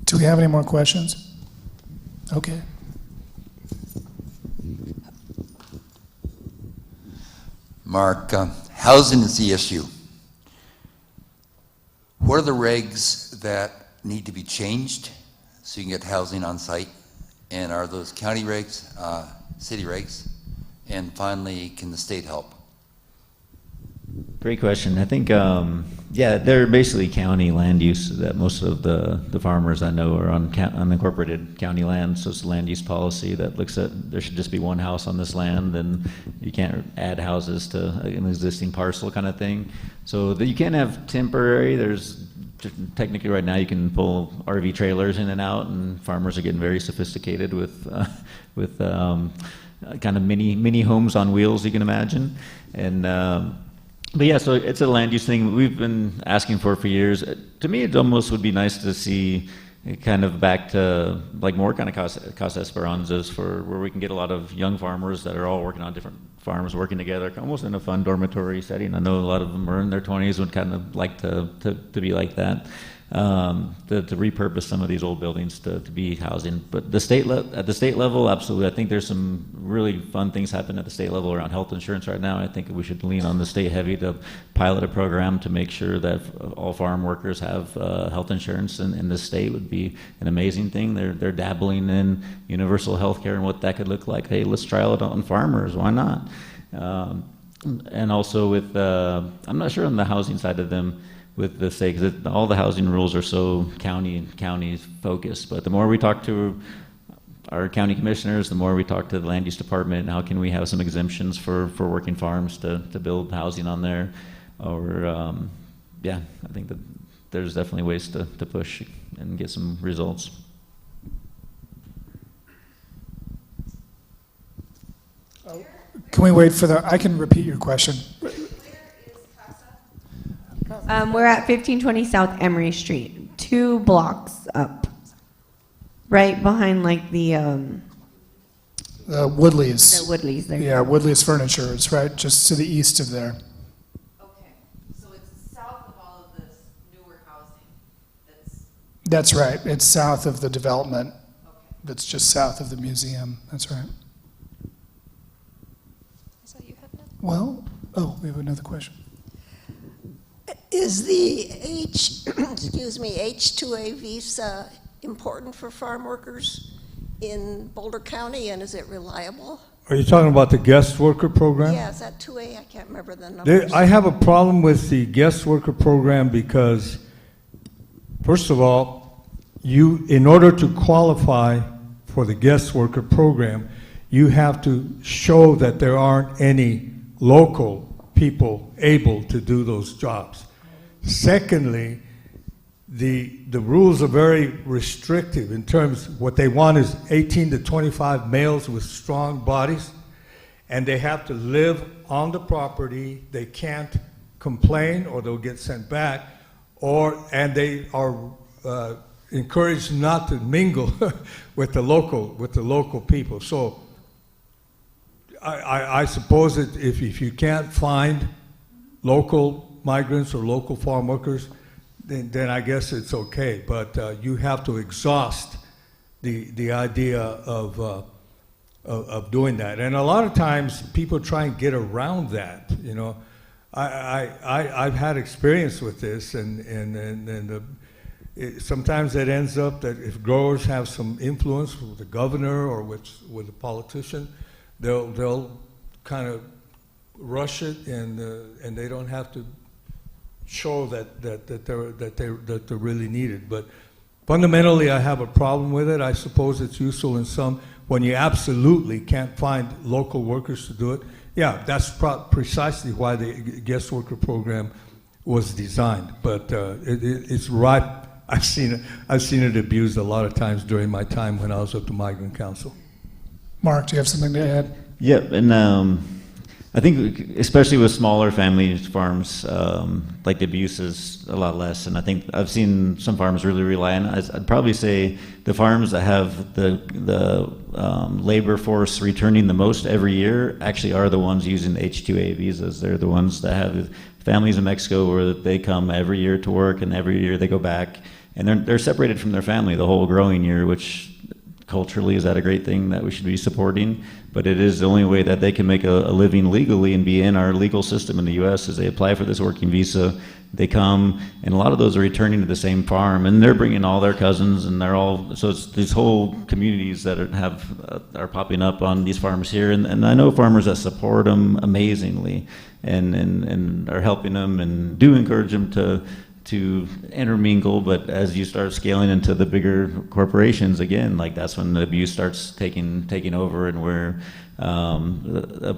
Do we have any more questions? Okay. Mark, housing is the issue. What are the regs that need to be changed so you can get housing on site? And are those county regs, city regs? And finally, can the state help? Great question. I think, yeah, they're basically county land use that most of the farmers I know are on unincorporated county land. So it's a land use policy that looks at there should just be one house on this land, and you can't add houses to an existing parcel kind of thing. So that you can have temporary. There's technically right now you can pull RV trailers in and out, and farmers are getting very sophisticated with kind of mini homes on wheels, you can imagine. And but yeah, so it's a land use thing we've been asking for years. To me, it almost would be nice to see it kind of back to like more kind of Casa Esperanzas, for where we can get a lot of young farmers that are all working on different farms, working together, almost in a fun dormitory setting. I know a lot of them are in their 20s, would kind of like to be like that. To repurpose some of these old buildings to be housing. But at the state level, absolutely. I think there's some really fun things happening at the state level around health insurance right now. I think we should lean on the state heavy to pilot a program to make sure that all farm workers have health insurance in this state. Would be an amazing thing. They're dabbling in universal health care and what that could look like. Hey, let's trial it on farmers. Why not? And also with, I'm not sure on the housing side of them, with the state, because all the housing rules are so county focused. But the more we talk to our county commissioners, the more we talk to the land use department, how can we have some exemptions for working farms to build housing on there? Or yeah, I think that there's definitely ways to push and get some results. Can we wait for I can repeat your question. We're at 1520 South Emory Street, 2 blocks up, right behind like the Woodley's. The Woodley's there. Yeah, Woodley's Furniture. It's right just to the east of there. Okay, so it's south of all of this newer housing. That's right. It's south of the development. Okay. That's just south of the museum. That's right. Well, we have another question. Is the H-2A visa important for farm workers in Boulder County, and is it reliable? Are you talking about the guest worker program? Yeah, is that 2A? I can't remember the numbers. I have a problem with the guest worker program because, first of all, in order to qualify for the guest worker program, you have to show that there aren't any local people able to do those jobs. Secondly, the rules are very restrictive in terms of what they want is 18 to 25 males with strong bodies, and they have to live on the property. They can't complain or they'll get sent back, and they are encouraged not to mingle with the local people. So I suppose that if you can't find local migrants or local farm workers, then I guess it's okay. But you have to exhaust the idea of doing that. And a lot of times people try and get around that. You know, I've had experience with this, and sometimes it ends up that if growers have some influence with the governor or with a politician, they'll kind of rush it, and they don't have to show that they're really needed. But fundamentally, I have a problem with it. I suppose it's useful in some when you absolutely can't find local workers to do it. Yeah, that's precisely why the guest worker program was designed. But it's ripe. I've seen it abused a lot of times during my time when I was at the Migrant Council. Mark, do you have something to add? Yeah, and I think especially with smaller family farms, like the abuse is a lot less. And I think I've seen some farms really rely on it. I'd probably say the farms that have the labor force returning the most every year actually are the ones using the H-2A visas. They're the ones that have families in Mexico where they come every year to work, and every year they go back. And they're separated from their family the whole growing year, which culturally is that a great thing that we should be supporting? But it is the only way that they can make a living legally and be in our legal system in the U.S. is they apply for this working visa, they come, and a lot of those are returning to the same farm, and they're bringing all their cousins, and they're all, so it's these whole communities that are popping up on these farms here, and I know farmers that support them amazingly, and are helping them, and do encourage them to intermingle. But as you start scaling into the bigger corporations again, like that's when the abuse starts taking over, and where a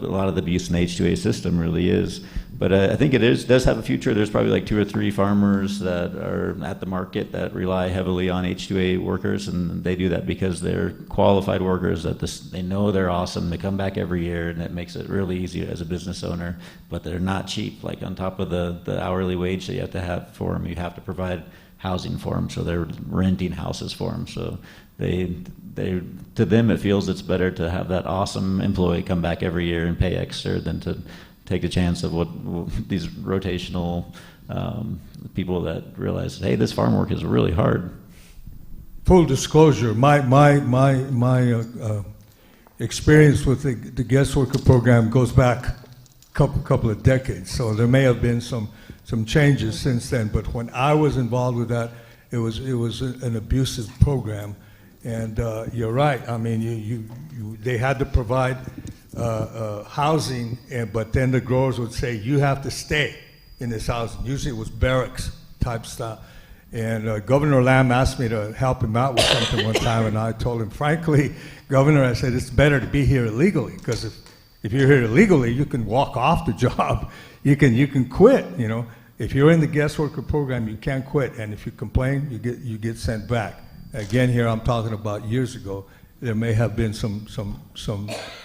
lot of the abuse in the H-2A system really is. But I think it does have a future. There's probably like 2 or 3 farmers that are at the market that rely heavily on H-2A workers, and they do that because they're qualified workers that they know they're awesome. They come back every year, and it makes it really easy as a business owner. But they're not cheap. Like on top of the hourly wage that you have to have for them, you have to provide housing for them. So they're renting houses for them. So to them it feels it's better to have that awesome employee come back every year and pay extra than to take the chance of what these rotational people that realize, hey, this farm work is really hard. Full disclosure, my experience with the guest worker program goes back a couple of decades, so there may have been some changes since then. But when I was involved with that, it was an abusive program, and you're right. I mean, they had to provide housing, but then the growers would say, you have to stay in this housing. Usually it was barracks type stuff. And Governor Lamb asked me to help him out with something one time, and I told him, frankly, Governor, I said, it's better to be here illegally, because if you're here illegally, you can walk off the job. You can quit, you know. If you're in the guest worker program, you can't quit, and if you complain, you get sent back. Again, here I'm talking about years ago. There may have been some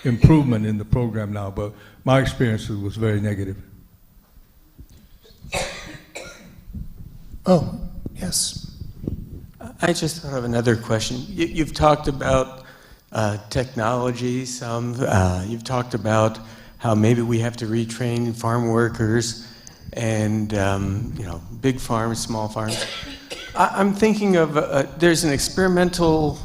improvement in the program now, but my experience was very negative. Oh, yes. I just have another question. You've talked about technology some. You've talked about how maybe we have to retrain farm workers and big farms, small farms. I'm thinking of there's an experimental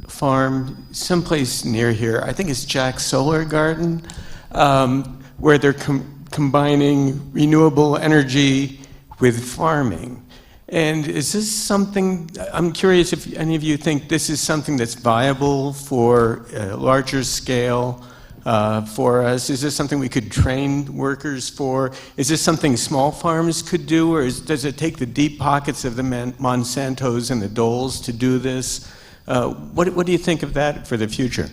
farm someplace near here. I think it's Jack's Solar Garden, where they're combining renewable energy with farming. And is this something, I'm curious if any of you think this is something that's viable for a larger scale for us? Is this something we could train workers for? Is this something small farms could do, or does it take the deep pockets of the Monsantos and the Doles to do this? What do you think of that for the future?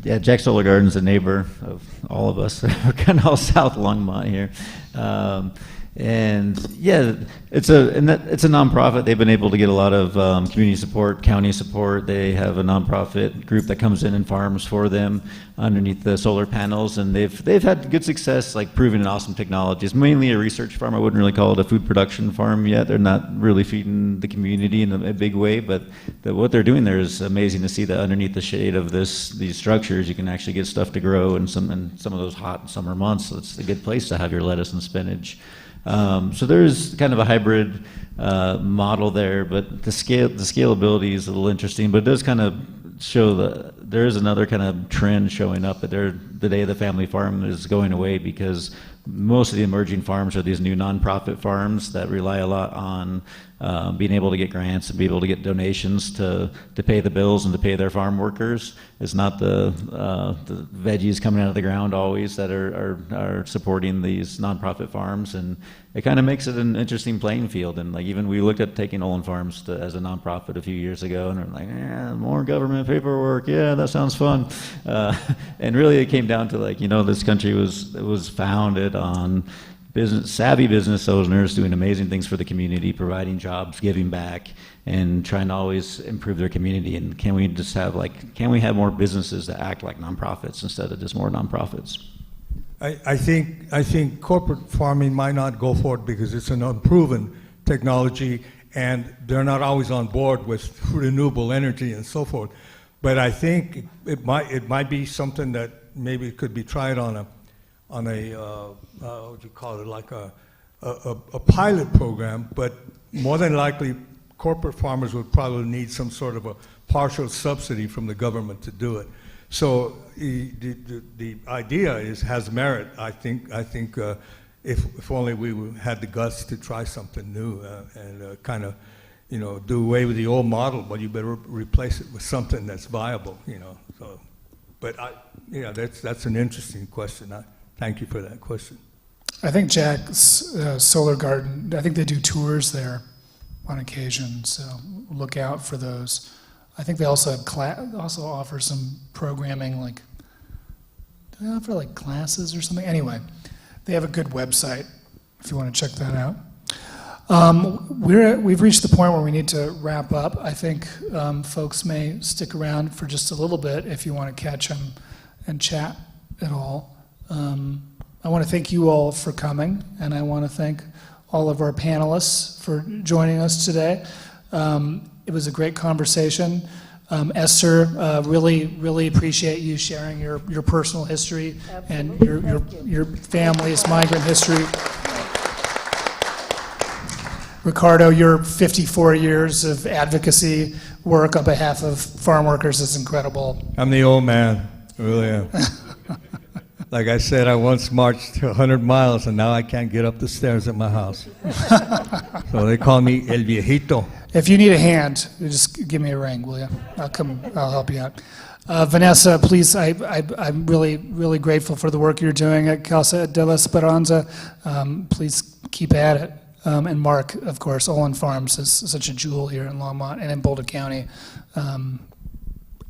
Yeah, Jack Solar Garden's a neighbor of all of us. We're kind of all South Longmont here. And yeah, it's a nonprofit. They've been able to get a lot of community support, county support. They have a nonprofit group that comes in and farms for them underneath the solar panels, and they've had good success, like proving an awesome technology. It's mainly a research farm. I wouldn't really call it a food production farm yet. They're not really feeding the community in a big way, but what they're doing there is amazing to see that underneath the shade of these structures, you can actually get stuff to grow in some of those hot summer months. So it's a good place to have your lettuce and spinach. So there's kind of a hybrid model there, but the scalability is a little interesting, but it does kind of show that there is another kind of trend showing up that the day of the family farm is going away, because most of the emerging farms are these new nonprofit farms that rely a lot on being able to get grants and be able to get donations to pay the bills and to pay their farm workers. It's not the veggies coming out of the ground always that are supporting these nonprofit farms, and it kind of makes it an interesting playing field. And like, even we looked at taking Ollin Farms as a nonprofit a few years ago, and we're like, more government paperwork, yeah, that sounds fun. And really it came down to, like, this country was founded on savvy business owners doing amazing things for the community, providing jobs, giving back, and trying to always improve their community. And can we have more businesses that act like nonprofits instead of just more nonprofits? I think corporate farming might not go for it because it's an unproven technology, and they're not always on board with renewable energy and so forth. But I think it might be something that maybe could be tried on a what do you call it, like a pilot program. But more than likely, corporate farmers would probably need some sort of a partial subsidy from the government to do it. So the idea has merit. I think if only we had the guts to try something new and kind of do away with the old model, but you better replace it with something that's viable. So, but that's an interesting question. Thank you for that question. I think Jack's Solar Garden, I think they do tours there on occasion, so look out for those. I think they also have also offer some programming, like, do they offer like classes or something? Anyway, they have a good website if you want to check that out. We've reached the point where we need to wrap up. I think folks may stick around for just a little bit if you want to catch them and chat at all. I want to thank you all for coming, and I want to thank all of our panelists for joining us today. It was a great conversation. Esther, really appreciate you sharing your personal history. Absolutely. And your family's migrant history. Ricardo, your 54 years of advocacy work on behalf of farm workers is incredible. I'm the old man, I really am. Like I said, I once marched 100 miles, and now I can't get up the stairs at my house. So they call me El Viejito. If you need a hand, just give me a ring, will you? I'll help you out. Vanessa, please, I'm really grateful for the work you're doing at Casa de la Esperanza. Please keep at it. And Mark, of course, Ollin Farms is such a jewel here in Longmont and in Boulder County.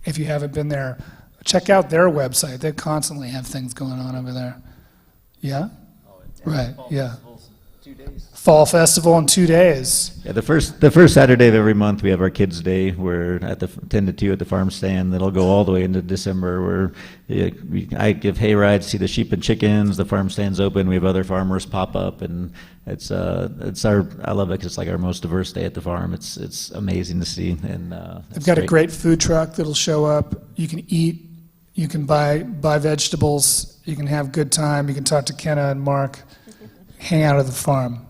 If you haven't been there, check out their website. They constantly have things going on over there. Yeah? Right, yeah. 2 days. Fall festival in 2 days. Yeah, the first Saturday of every month we have our Kids' Day. We're at the 10 to 2 at the farm stand. That'll go all the way into December, where I give hay rides, see the sheep and chickens. The farm stand's open. We have other farmers pop up, and I love it because it's like our most diverse day at the farm. It's amazing to see, and they've got a great food truck that'll show up. You can eat, you can buy vegetables, you can have good time. You can talk to Kenna and Mark. Hang out at the farm.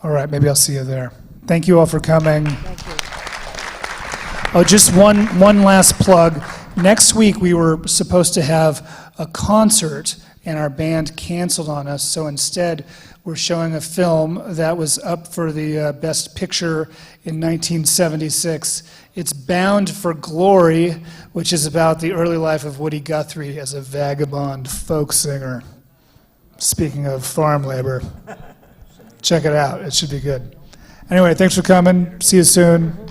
All right, maybe I'll see you there. Thank you all for coming. Thank you. Oh, just one last plug. Next week we were supposed to have a concert, and our band canceled on us. So instead, we're showing a film that was up for the Best Picture in 1976. It's Bound for Glory, which is about the early life of Woody Guthrie as a vagabond folk singer. Speaking of farm labor, check it out. It should be good. Anyway, thanks for coming. See you soon.